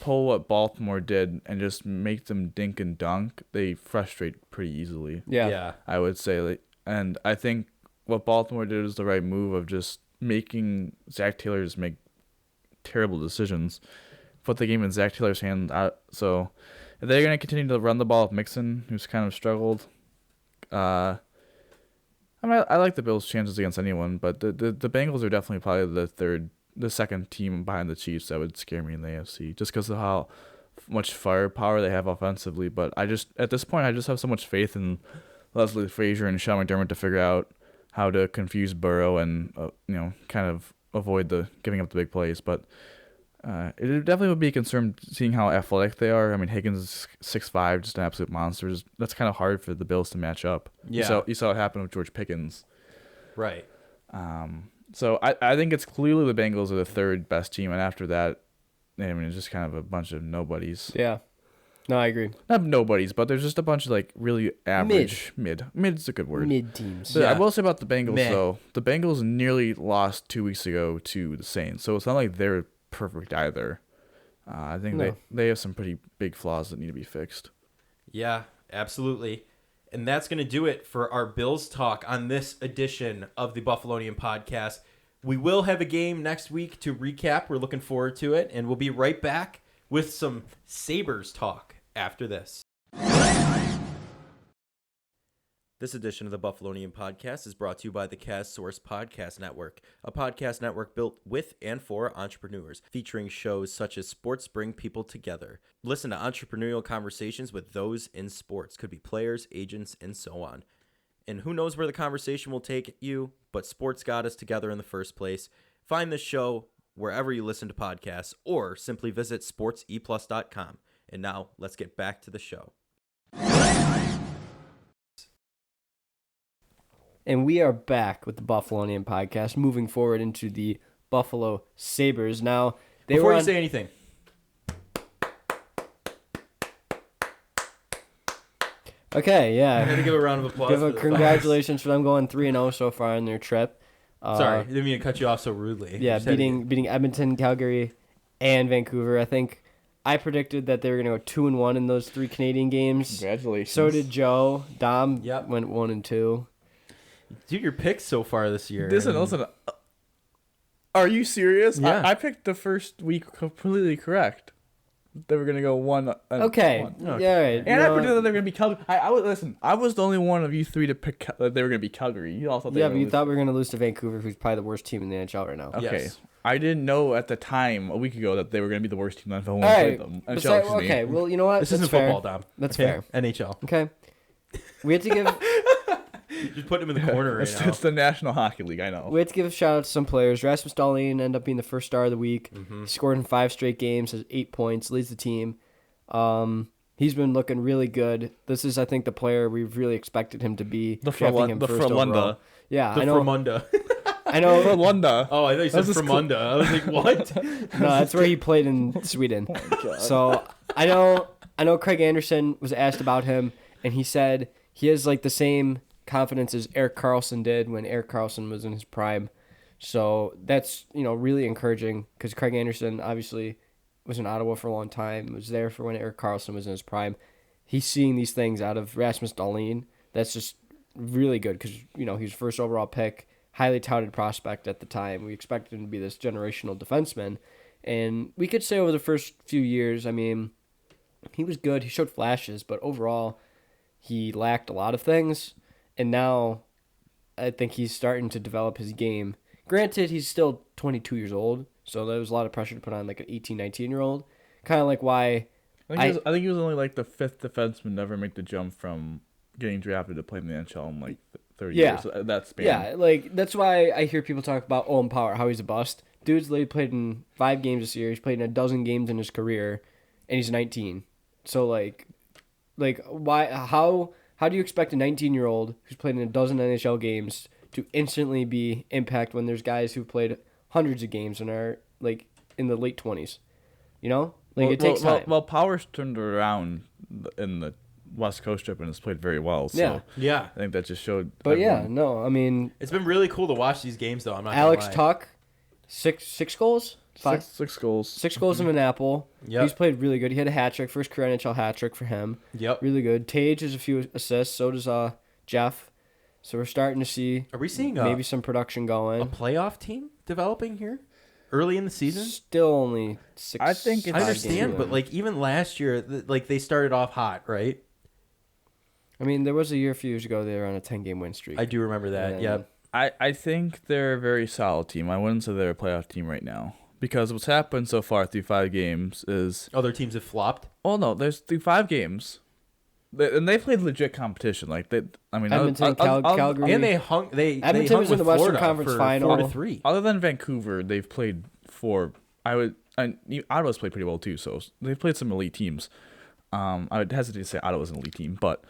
S3: pull what Baltimore did and just make them dink and dunk, they frustrate pretty easily.
S2: Yeah.
S3: I would say, and I think what Baltimore did is the right move of just making Zach Taylor just make terrible decisions. Put the game in Zach Taylor's hands. So if they're going to continue to run the ball with Mixon, who's kind of struggled, I like the Bills' chances against anyone, but the Bengals are definitely probably the second team behind the Chiefs that would scare me in the AFC, just because of how much firepower they have offensively. But at this point, I just have so much faith in Leslie Frazier and Sean McDermott to figure out how to confuse Burrow and kind of avoid the giving up the big plays. But it definitely would be a concern seeing how athletic they are. I mean, Higgins is 6'5", just an absolute monster. That's kind of hard for the Bills to match up.
S1: Yeah.
S3: You saw what happened with George Pickens.
S1: Right.
S3: So I think it's clearly the Bengals are the third best team, and after that, I mean, it's just kind of a bunch of nobodies.
S2: Yeah. No, I agree.
S3: Not nobodies, but there's just a bunch of like really average mid. Mid's a good word.
S2: Mid teams.
S3: So
S1: Yeah.
S3: I will say about the Bengals
S1: Meh.
S3: though, the Bengals nearly lost 2 weeks ago to the Saints, so it's not like they're perfect either. I think
S2: No.
S3: they have some pretty big flaws that need to be fixed.
S1: Yeah, absolutely. And that's going to do it for our Bills talk on this edition of the Buffalonian podcast. We will have a game next week to recap. We're looking forward to it. And we'll be right back with some Sabres talk after this. This edition of the Buffalonian podcast is brought to you by the Cast Source Podcast Network, a podcast network built with and for entrepreneurs, featuring shows such as Sports Bring People Together. Listen to entrepreneurial conversations with those in sports, could be players, agents, and so on. And who knows where the conversation will take you, but sports got us together in the first place. Find the show wherever you listen to podcasts, or simply visit sportseplus.com. And now, let's get back to the show.
S2: And we are back with the Buffalonian podcast, moving forward into the Buffalo Sabres. Now,
S1: Before you say anything,
S2: okay,
S1: I had
S2: yeah.
S1: to give a round of applause. for the
S2: Congratulations for them going 3-0 so far on their trip.
S1: Sorry, I didn't mean to cut you off so rudely.
S2: Yeah,
S1: Just had to
S2: beating Edmonton, Calgary, and Vancouver. I think I predicted that they were going to go 2-1 in those 3 Canadian games.
S3: Congratulations.
S2: So did Joe. Dom
S1: Yep.
S2: went 1-2.
S1: Dude, your picks so far this year.
S3: Listen. Are you serious?
S1: Yeah.
S3: I picked the first week completely correct. They were gonna go one.
S2: Okay.
S3: one.
S2: Yeah, all right.
S3: And I predicted that they were gonna be Calgary. I was the only one of you three to pick that they were gonna be Calgary. You all thought they
S2: Yeah,
S3: were
S2: but
S3: gonna
S2: you
S3: lose.
S2: thought we were going to lose to Vancouver, who's probably the worst team in the NHL right now.
S3: Okay.
S1: Yes.
S3: I didn't know at the time a week ago that they were gonna be the worst team in the NFL when
S2: All
S3: we
S2: right.
S3: played them.
S2: Besides,
S3: excuse me.
S2: okay, well, you know what?
S1: This
S2: That's
S1: isn't
S2: fair.
S1: football, Dom.
S2: That's
S1: Okay?
S2: fair.
S1: NHL.
S2: Okay. We had to give
S1: Just put him in the corner right now.
S3: It's the National Hockey League. I know.
S2: we had to give a shout out to some players. Rasmus Dahlin ended up being the first star of the week.
S1: Mm-hmm.
S2: He scored in 5 straight games, has 8 points, leads the team. He's been looking really good. This is, I think, the player we've really expected him to be. drafting him first overall. Yeah,
S1: The
S2: I know.
S1: Fromunda.
S2: I know.
S3: Frölunda.
S1: Oh, I thought you said
S3: That's just
S1: Fromunda. I was like, what?
S2: No, that's where he played in Sweden. So I know Craig Anderson was asked about him, and he said he has like the same confidence as Erik Karlsson did when Erik Karlsson was in his prime. So that's really encouraging because Craig Anderson obviously was in Ottawa for a long time, was there for when Erik Karlsson was in his prime. He's seeing these things out of Rasmus Dahlin. That's just really good because he was first overall pick, highly touted prospect at the time. We expected him to be this generational defenseman. And we could say over the first few years, I mean, he was good. He showed flashes, but overall, he lacked a lot of things. And now, I think he's starting to develop his game. Granted, he's still 22 years old, so there was a lot of pressure to put on like an 18, 19-year-old. Kind of like why...
S3: I think he was only like the 5th defenseman to ever make the jump from getting drafted to play in the NHL in like 30
S2: Yeah.
S3: years. So that span.
S2: Yeah, like, that's why I hear people talk about Owen Power, how he's a bust. Dude's played in 5 games this year. He's played in 12 games in his career, and he's 19. So, like why? How do you expect a 19-year-old who's played in 12 NHL games to instantly be impact when there's guys who've played hundreds of games and are, like, in the late 20s? It takes time.
S3: Well, Powers turned around in the West Coast trip and has played very well. So
S2: Yeah.
S1: Yeah.
S3: I think that just showed.
S2: But, yeah,
S3: everyone-
S2: no, I mean,
S1: It's been really cool to watch these games, though. I'm not
S2: Alex
S1: gonna lie.
S2: Tuck, six goals? Five?
S3: Six goals.
S2: 6 goals in an apple.
S1: Yep.
S2: He's played really good. He had a hat trick, first career NHL hat trick for him.
S1: Yep.
S2: Really good. Tage has a few assists. So does Jeff. So we're starting to see.
S1: Are we seeing
S2: maybe some production
S1: a
S2: going?
S1: playoff team developing here early in the season?
S2: Still only 6.
S3: I think it's
S1: I
S2: 5
S1: understand,
S2: games
S1: but
S2: in.
S1: like even last year, like they started off hot, right?
S2: I mean, there was a few years ago they were on a 10-game win streak.
S1: I do remember that.
S2: And
S1: Yep.
S3: I think they're a very solid team. I wouldn't say they're a playoff team right now because what's happened so far through 5 games is
S1: Other teams have flopped.
S3: oh no, there's through 5 games, and they played legit competition. Like they, I mean,
S2: Edmonton, Calgary.
S1: And they hung.
S2: Edmonton
S1: hung
S2: was in
S1: with
S2: the Western
S1: Florida
S2: Conference
S1: for
S2: Final.
S1: 4-3.
S3: Other than Vancouver, they've played 4. Ottawa's played pretty well too. So they've played some elite teams. I would hesitate to say Ottawa's an elite team, but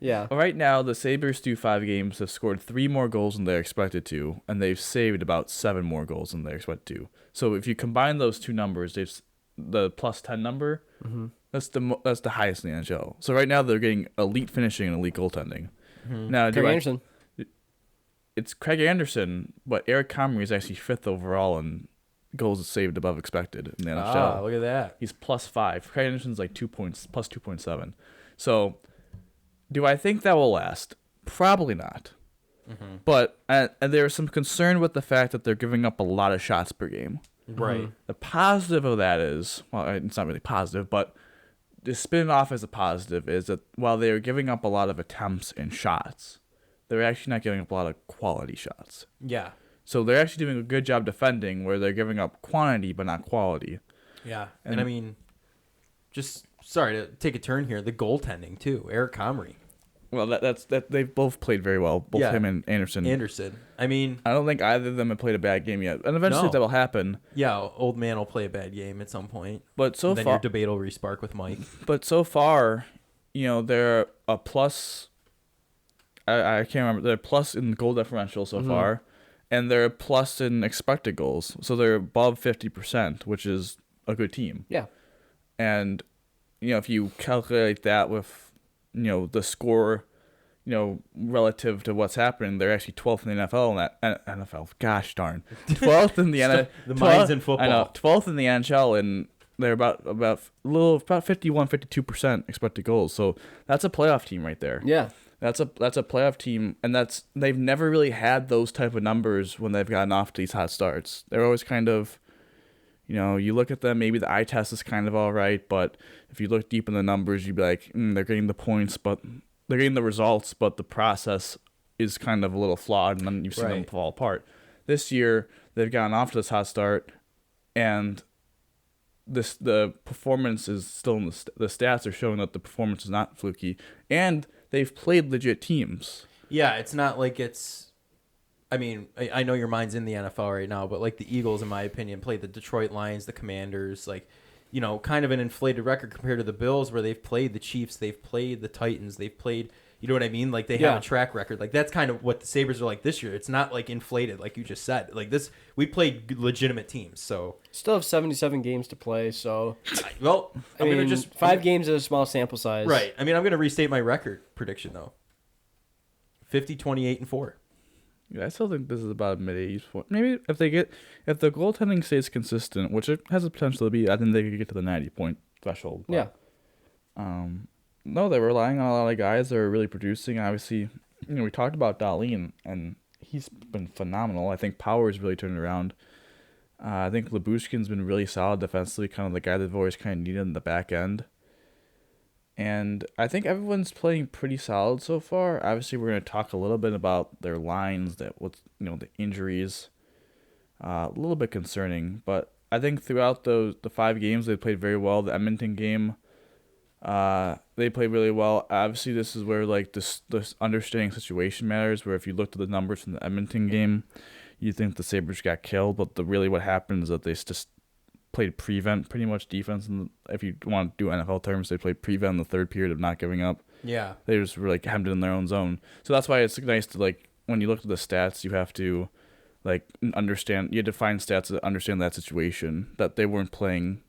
S2: yeah.
S3: right now the Sabres through 5 games have scored 3 more goals than they're expected to, and they've saved about 7 more goals than they're expected to. So if you combine those 2 numbers, the plus 10 number.
S2: Mm-hmm.
S3: That's the highest in the NHL. So right now they're getting elite finishing and elite goaltending.
S1: Mm-hmm.
S3: Now,
S2: Craig Anderson.
S3: it's Craig Anderson, but Eric Comrie is actually 5th overall in goals saved above expected in the NHL.
S1: Ah, look at that.
S3: He's +5. Craig Anderson's like 2 points, plus 2.7. So, do I think that will last? Probably not.
S1: Mm-hmm.
S3: But and there's some concern with the fact that they're giving up a lot of shots per game.
S1: Right.
S3: The positive of that is, well, it's not really positive, but to spin it off as a positive is that while they're giving up a lot of attempts and shots, they're actually not giving up a lot of quality shots.
S1: Yeah.
S3: So they're actually doing a good job defending where they're giving up quantity but not quality.
S1: Yeah. And I mean, just sorry to take a turn here. The goaltending too. Eric Comrie.
S3: Well, that's they've both played very well, both
S1: Yeah.
S3: him and Anderson.
S1: I mean,
S3: I don't think either of them have played a bad game yet, and eventually
S1: No.
S3: that will happen.
S1: yeah, old man will play a bad game at some point.
S3: But so
S1: Then
S3: far,
S1: your debate will respark with Mike.
S3: they're a plus. I can't remember. They're plus in goal differential so far, and they're a plus in expected goals. So they're above 50%, which is a good team.
S2: Yeah.
S3: And if you calculate that with the score, relative to what's happening, they're actually 12th in the NFL. NFL, gosh darn, 12th in the NFL.
S1: The minds in football.
S3: I know, 12th in the NHL, and they're about 52% expected goals. So that's a playoff team right there.
S2: Yeah.
S3: That's a playoff team, and they've never really had those type of numbers when they've gotten off to these hot starts. They're always kind of, you look at them, maybe the eye test is kind of all right, but if you look deep in the numbers, you'd be like, they're getting the points, but they're getting the results, but the process is kind of a little flawed, and then you've seen them fall apart. This year, they've gotten off to this hot start, and the performance is still in the stats are showing that the performance is not fluky, and they've played legit teams.
S1: Yeah, it's not like it's. I mean, I know your mind's in the NFL right now, but like the Eagles, in my opinion, played the Detroit Lions, the Commanders, like, kind of an inflated record compared to the Bills, where they've played the Chiefs, they've played the Titans, they've played, you know what I mean? Like they have a track record. Like that's kind of what the Sabres are like this year. It's not like inflated, like you just said. Like this, we played legitimate teams. So
S2: Still have 77 games to play, so
S1: well,
S2: I mean,
S1: gonna just
S2: 5 games is a small sample size.
S1: right. I mean, I'm gonna restate my record prediction though. 50, 28, and 4.
S3: Yeah, I still think this is about a mid-80s point. Maybe if the goaltending stays consistent, which it has the potential to be, I think they could get to the 90-point threshold. But, no, they're relying on a lot of guys that are really producing. Obviously, we talked about Dahlin, and he's been phenomenal. I think Power's really turned around. I think Lyubushkin's been really solid defensively, kind of the guy they've always kind of needed in the back end. And I think everyone's playing pretty solid so far. Obviously, we're going to talk a little bit about their lines, the injuries. A little bit concerning, but I think throughout the 5 games they played very well. The Edmonton game, they played really well. Obviously, this is where like this understanding situation matters. Where if you looked at the numbers from the Edmonton game, you think the Sabres got killed, but really what happened is that they just played prevent pretty much defense. And if you want to do NFL terms, they played prevent in the third period of not giving up.
S1: Yeah,
S3: they just were like hemmed in their own zone. So that's why it's nice to like when you look at the stats, you have to like understand. You have to find stats that understand that situation, that they weren't playing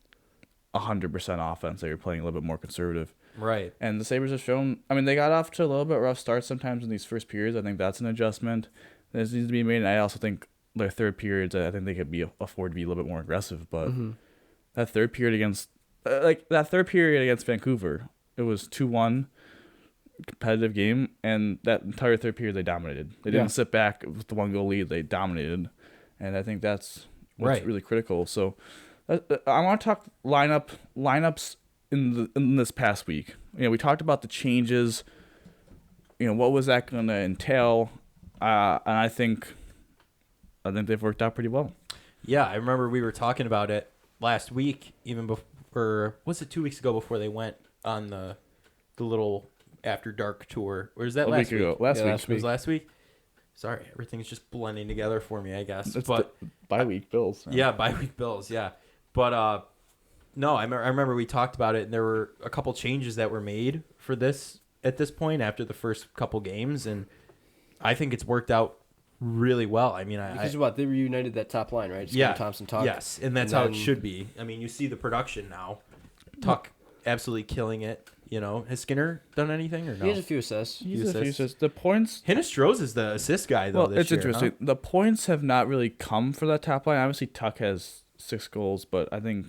S3: 100% offense. They were playing a little bit more conservative.
S1: right.
S3: And the Sabres have shown. I mean, they got off to a little bit rough start sometimes in these first periods. I think that's an adjustment that needs to be made. And I also think their third periods, I think they could afford to be a little bit more aggressive. But that third period against Vancouver, it was 2-1. competitive game, and that entire third period they dominated. They didn't sit back with the 1-goal lead. They dominated, and I think that's what's really critical. So I want to talk lineups in this past week. We talked about the changes. What was that going to entail? And I think they've worked out pretty well.
S1: Yeah, I remember we were talking about it last week, even before, was it 2 weeks ago before they went on the little After Dark tour? Or is that last week?
S3: Last week.
S1: It was last week? Sorry, everything's just blending together for me, I guess.
S3: It's the bi-week Bills.
S1: Man. Yeah, bi-week Bills, yeah. But, no, I remember we talked about it, and there were a couple changes that were made for this at this point after the first couple games, and I think it's worked out really well. I mean,
S2: because they reunited that top line, right?
S1: Yeah,
S2: Thompson, Tuck.
S1: Yes, and that's how it should be. I mean, you see the production now. Tuck absolutely killing it. Has Skinner done anything or no?
S2: He has a few assists.
S3: The points.
S1: Hinestroza is the assist guy though. This
S3: it's
S1: year,
S3: interesting.
S1: Huh?
S3: The points have not really come for that top line. Obviously, Tuck has 6 goals, but I think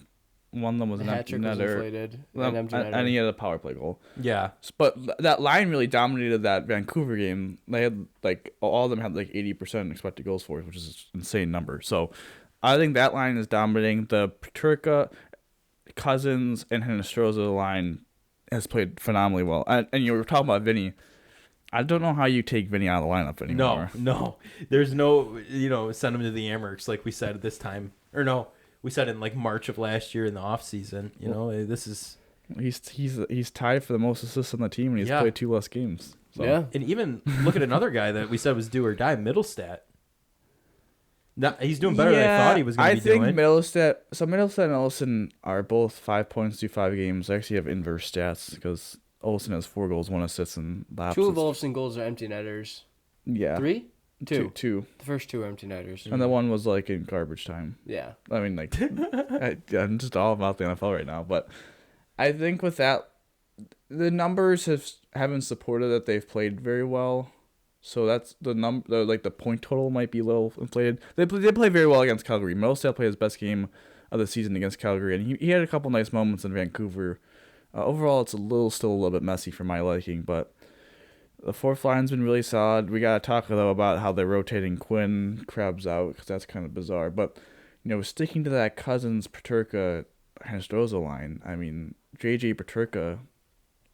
S3: one of them was an empty netter, and he had a power play goal.
S1: Yeah,
S3: but that line really dominated that Vancouver game. They had all of them had 80% expected goals for, which is an insane number. So I think that line is dominating. The Peterka, Cousins, and Hinestroza line has played phenomenally well. And you were talking about Vinny. I don't know how you take Vinny out of the lineup anymore.
S1: No. There's no, send him to the Amherst like we said at this time. Or no, we said in March of last year in the off season. This is
S3: he's tied for the most assists on the team, and he's played 2 less games. So.
S2: Yeah,
S1: and even look at another guy that we said was do or die, Middlestat. Now, he's doing better than I thought he was going to be doing.
S3: I think Middlestat and Olsen are both 5 points through 5 games. I actually have inverse stats because Olsen has 4 goals, 1 assist, and the
S2: 2 of Olsen goals are empty netters.
S3: Yeah.
S2: 3? 2.
S3: 2.
S2: The first 2 are empty netters.
S3: And the one was in garbage time.
S2: Yeah.
S3: I mean, I'm just all about the NFL right now. But I think with that, the numbers haven't supported that they've played very well. So that's the number. The point total might be a little inflated. They play very well against Calgary. Middlestat played his best game of the season against Calgary, and he had a couple nice moments in Vancouver. Overall, it's still a little bit messy for my liking, but the fourth line's been really solid. We gotta talk though about how they're rotating Quinn Krebs out because that's kind of bizarre. But sticking to that Cousins, Peterka, Hinestroza line. I mean, JJ Peterka,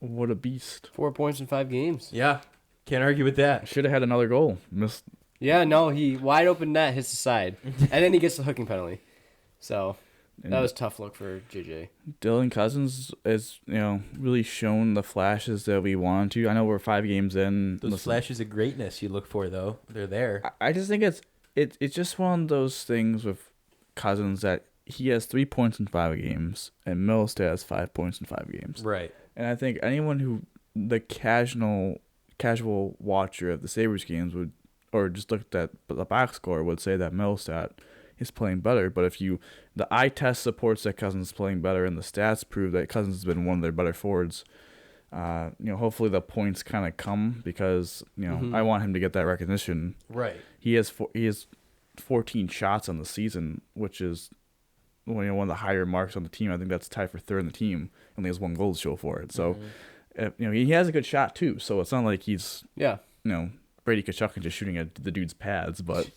S3: what a beast!
S2: 4 points in 5 games.
S1: Yeah. Can't argue with that.
S3: Should have had another goal. Missed.
S2: Yeah, no, he wide open net hits the side, and then he gets the hooking penalty. So that was a tough look for JJ.
S3: Dylan Cousins has really shown the flashes that we wanted to. I know we're 5 games in.
S1: Those flashes of greatness you look for though, they're there.
S3: I just think it's just one of those things with Cousins that he has 3 points in 5 games, and Middlestat has 5 points in 5 games.
S1: Right.
S3: And I think anyone who the casual watcher of the Sabres games would, or just looked at the box score, would say that Middlestat is playing better. But the eye test supports that Cousins is playing better, and the stats prove that Cousins has been one of their better forwards. Hopefully the points kind of come because I want him to get that recognition.
S1: Right.
S3: He has 14 shots on the season, which is one of the higher marks on the team. I think that's tied for 3rd in the team. Only has 1 goal to show for it. So. He has a good shot too, so it's not like he's Brady Tkachuk just shooting at the dude's pads, but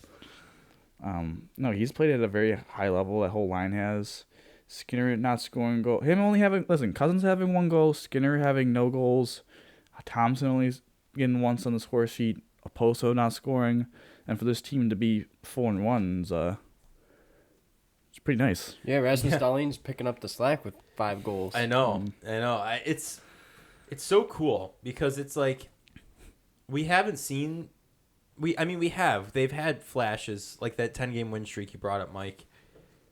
S3: no, he's played at a very high level. That whole line has. Skinner not scoring goal. Cousins having 1 goal, Skinner having no goals, Thompson only getting once on the score sheet, Oposo not scoring, and for this team to be 4-1 is it's pretty nice.
S2: Yeah, Rasmus Dahlin's picking up the slack with 5 goals.
S1: I know. It's so cool because it's we haven't seen we have. They've had flashes like that 10-game win streak you brought up, Mike.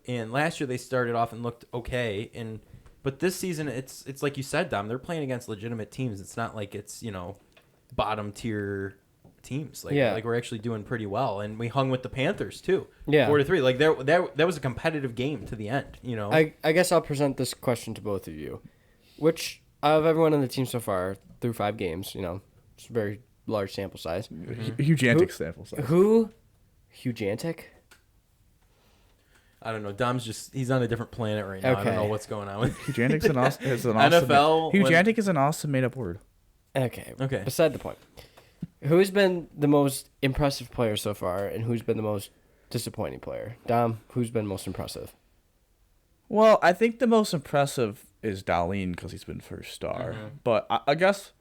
S1: And last year they started off and looked okay, but this season it's like you said, Dom, they're playing against legitimate teams. It's not like it's, bottom tier teams. Like we're actually doing pretty well, and we hung with the Panthers too. Yeah. 4-3. Like that was a competitive game to the end,
S2: I guess I'll present this question to both of you. Which out of everyone on the team so far, through 5 games, it's a very large sample size.
S3: Hugantic sample size.
S2: Hugantic?
S1: I don't know. Dom's he's on a different planet right now. Okay. I don't know what's going on with
S3: Hugantic is an awesome
S1: NFL.
S3: Hugantic is an awesome made-up word.
S2: Okay.
S1: Okay.
S2: Beside the point. Who's been the most impressive player so far, and who's been the most disappointing player? Dom, who's been most impressive?
S3: Well, I think the most impressive is Darlene because he's been first star. But I guess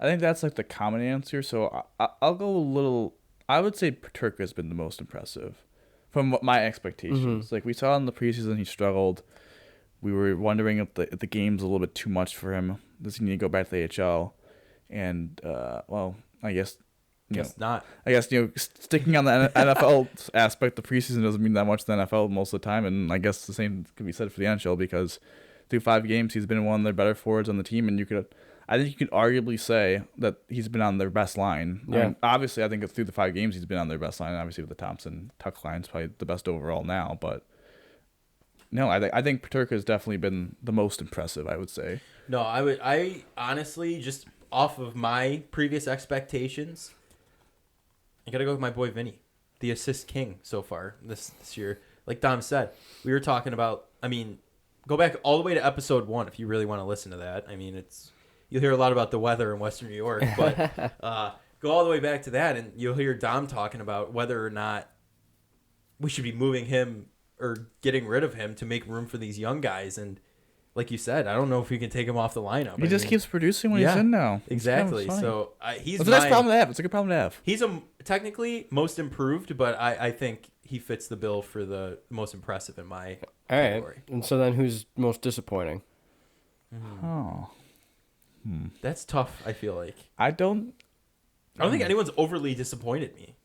S3: I think that's like the common answer. So I'll go a little. I would say Paterka has been the most impressive from what my expectations. Like we saw in the preseason, he struggled. We were wondering if the game's a little bit too much for him. Does he need to go back to the AHL? And well, I guess.
S1: Not.
S3: I guess sticking on the NFL aspect, the preseason doesn't mean that much to the NFL most of the time, and I guess the same could be said for the NHL because through 5 games he's been one of their better forwards on the team, and I think you could arguably say that he's been on their best line.
S2: Yeah.
S3: I mean, obviously, I think through the 5 games he's been on their best line. Obviously, with the Thompson Tuck line is probably the best overall now, but no, I think Paterka has definitely been the most impressive. I would say.
S1: No, I honestly just off of my previous expectations. I gotta go with my boy Vinny, the assist king so far this year. Like Dom said, we were talking about. I mean, go back all the way to episode 1 if you really want to listen to that. I mean, you'll hear a lot about the weather in Western New York, but go all the way back to that, and you'll hear Dom talking about whether or not we should be moving him or getting rid of him to make room for these young guys. And like you said, I don't know if we can take him off the lineup.
S3: He just keeps producing when he's in now.
S1: Exactly.
S3: It's
S1: So he's
S3: a nice problem to have. It's a good problem to have.
S1: He's technically most improved, but I think he fits the bill for the most impressive in my category.
S2: And so then who's most disappointing?
S3: Oh.
S1: That's tough, I feel like.
S3: I don't
S1: think anyone's overly disappointed me.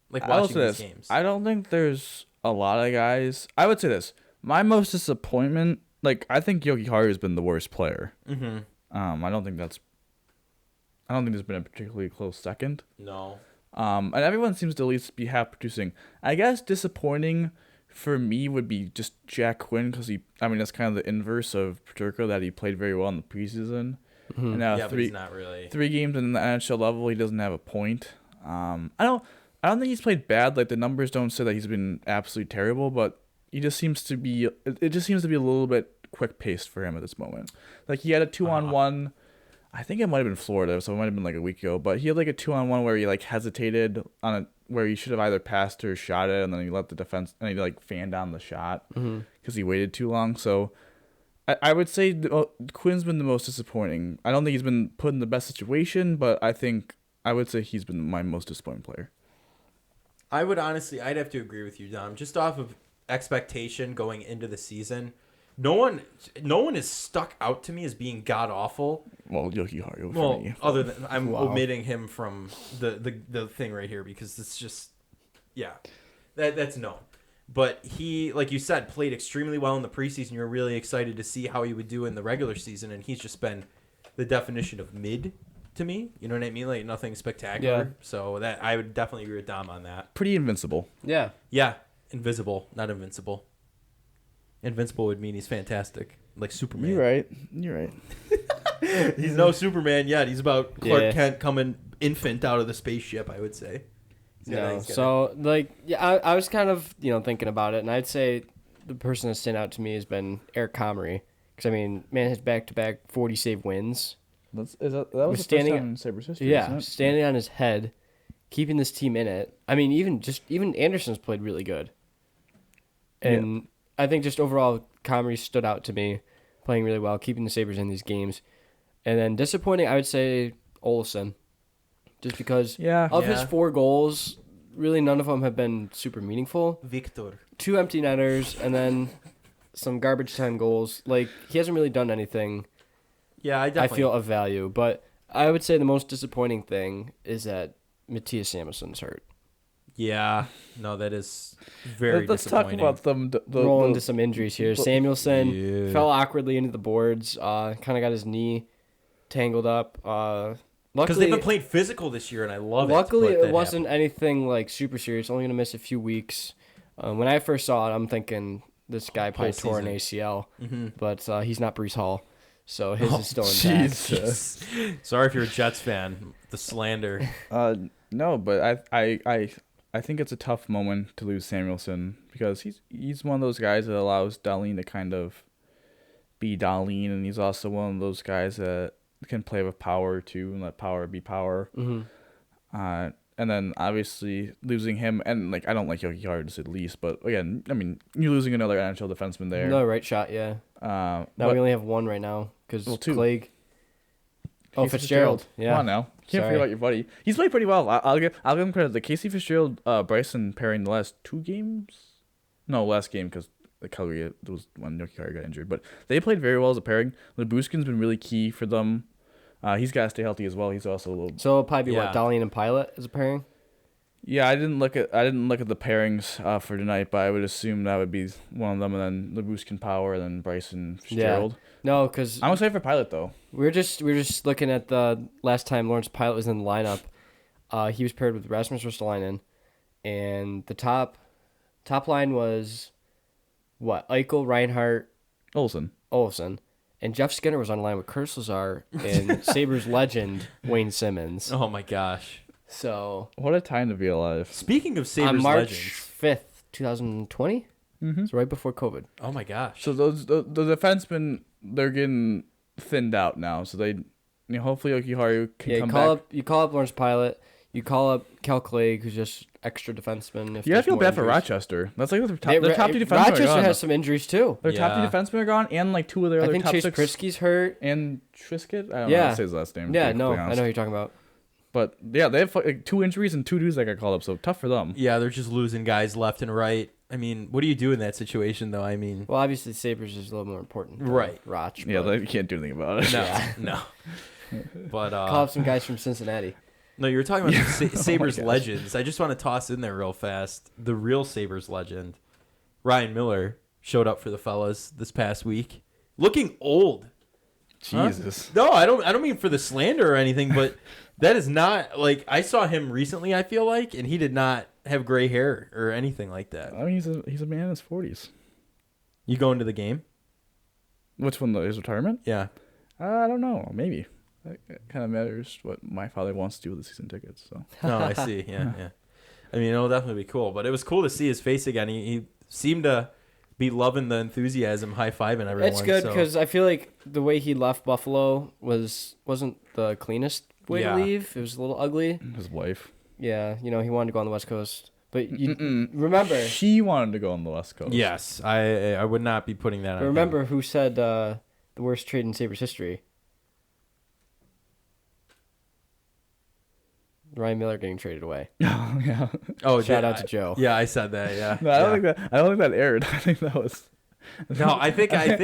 S1: Like watching these games.
S3: I don't think there's a lot of guys. I would say this. My most disappointment, like I think Yogi Haru has been the worst player. I don't think there's been a particularly close second.
S1: No.
S3: And everyone seems to at least be half producing. I guess disappointing for me would be just Jack Quinn because that's kind of the inverse of Paterka, that he played very well in the preseason. And now
S1: but he's not really.
S3: 3 games in the NHL level, he doesn't have a point. I don't think he's played bad. Like the numbers don't say that he's been absolutely terrible, but he just seems to be. It just seems to be a little bit quick paced for him at this moment. Like he had a 2-on-1. I think it might have been Florida, so it might have been like a week ago. But he had like a 2-on-1 where he like hesitated on where he should have either passed or shot it, and then he let the defense and he like fanned down the shot because he waited too long. So I would say Quinn's been the most disappointing. I don't think he's been put in the best situation, but I would say he's been my most disappointing player.
S1: I'd have to agree with you, Dom. Just off of expectation going into the season, no one is stuck out to me as being god awful.
S3: Well, Yogi Haru.
S1: Well, other than I'm omitting him from the thing right here because it's just that's known. But he, like you said, played extremely well in the preseason. You're really excited to see how he would do in the regular season, and he's just been the definition of mid to me. You know what I mean? Like nothing spectacular.
S2: Yeah.
S1: So that I would definitely agree with Dom on that.
S3: Pretty invincible.
S2: Yeah.
S1: Yeah, invisible, not invincible. Invincible would mean he's fantastic, like Superman.
S3: You're right.
S1: He's no Superman yet. He's about Clark Kent coming infant out of the spaceship, I would say.
S2: I was kind of thinking about it, and I'd say the person that's standing out to me has been Eric Comrie, because man has back-to-back 40 save wins.
S3: That was the first time in Sabres history.
S2: Yeah, standing on his head, keeping this team in it. Even Anderson's played really good, and I think just overall Comrie stood out to me, playing really well, keeping the Sabres in these games. And then disappointing, I would say Olsen. Just because of his 4 goals, really none of them have been super meaningful.
S1: Victor.
S2: 2 empty netters, and then some garbage time goals. Like, he hasn't really done anything,
S1: Yeah,
S2: I feel, of value. But I would say the most disappointing thing is that Matthias Samuelsson's hurt.
S1: Yeah. No, that is very
S3: Let's
S1: disappointing.
S3: talk about them.
S2: Roll into some injuries here. Samuelsson fell awkwardly into the boards, kind of got his knee tangled up.
S1: Because they've been playing physical this year, and I love it.
S2: Luckily, it wasn't anything like super serious. Only going to miss a few weeks. When I first saw it, I'm thinking this guy probably tore an ACL, but he's not Breece Hall, so his is still intact.
S1: Jesus. Sorry if you're a Jets fan. The slander.
S3: No, but I think it's a tough moment to lose Samuelsson because he's one of those guys that allows Darlene to kind of be Darlene, and he's also one of those guys that can play with power too and let power be power.
S2: Mm-hmm.
S3: And then obviously losing him, and like I don't like Yogi Haru to say the least, but again, I mean you're losing another NHL defenseman there.
S2: No right shot, yeah.
S3: Now
S2: we only have one right now because
S3: two.
S2: Clegg. Oh,
S3: Casey
S2: Fitzgerald. Yeah.
S3: Come on now. Can't forget about your buddy. He's played pretty well. I'll give him credit. The Casey Fitzgerald Bryson pairing the last 2 games. No, last game because the Calgary was when Yoki Haru got injured. But they played very well as a pairing. Lebuskin's been really key for them. He's got to stay healthy as well. He's also a little.
S2: So it'll probably be what, Dahlian and Pilot as a pairing?
S3: Yeah, I didn't look at the pairings for tonight, but I would assume that would be one of them, and then Lebuskin Power, and then Bryson Fitzgerald.
S2: No, because
S3: I'm excited for Pilot though.
S2: We're just looking at the last time Lawrence Pilot was in the lineup. He was paired with Rasmus Ristolainen, and the top line was what? Eichel, Reinhart, Olsen, and Jeff Skinner was on the line with Curtis Lazar and Sabres legend Wayne Simmons.
S1: Oh my gosh!
S2: So
S3: what a time to be alive.
S1: Speaking of Sabres
S2: on March
S1: legends,
S2: 5th, 2020.
S3: Mm-hmm.
S2: So right before COVID.
S1: Oh my gosh!
S3: So the defensemen, they're getting thinned out now. So hopefully Yoki Haru can come back.
S2: You call up Lawrence Pilot. You call up Cal Clegg, who's just extra defenseman.
S3: I feel bad for Rochester. That's like their top 2 defensemen
S2: Rochester
S3: are gone.
S2: has some injuries too.
S3: Their top 2 defensemen are gone, and like 2 of their other top 6.
S2: I think Chase Prisky's hurt.
S3: And Trisket? I don't know how to say his last name.
S2: Yeah, no, I know who you're talking about.
S3: But yeah, they have like 2 injuries and 2 dudes that got called up, so tough for them.
S1: Yeah, they're just losing guys left and right. I mean, what do you do in that situation, though? I mean,
S2: well, obviously Sabres is a little more important,
S1: right?
S2: Roch.
S3: Yeah, you can't do anything about it.
S1: No. But
S2: call up some guys from Cincinnati.
S1: No, you were talking about Sabres legends. I just want to toss in there real fast. The real Sabres legend, Ryan Miller, showed up for the fellas this past week, looking old.
S3: Jesus.
S1: Huh? No, I don't mean for the slander or anything, but that is not like I saw him recently. I feel like, and he did not have gray hair or anything like that.
S3: I mean, he's a man in his 40s.
S1: You going to the game?
S3: Which one? His retirement?
S1: Yeah.
S3: I don't know. Maybe. It kind of matters what my father wants to do with the season tickets. So.
S1: Oh, I see. Yeah. I mean, it'll definitely be cool. But it was cool to see his face again. He seemed to be loving the enthusiasm, high-fiving everyone.
S2: It's good because I feel like the way he left Buffalo wasn't the cleanest way to leave. It was a little ugly.
S3: His wife.
S2: Yeah, he wanted to go on the West Coast. But you remember...
S3: She wanted to go on the West Coast.
S1: Yes. I would not be putting that on
S2: remember
S1: him.
S2: who said the worst trade in Sabres history? Ryan Miller getting traded away.
S3: Oh yeah.
S1: Oh,
S2: shout out to Joe.
S1: Yeah, I said that. Yeah.
S3: No, I don't think that aired. I think that was.
S1: No, I think we cut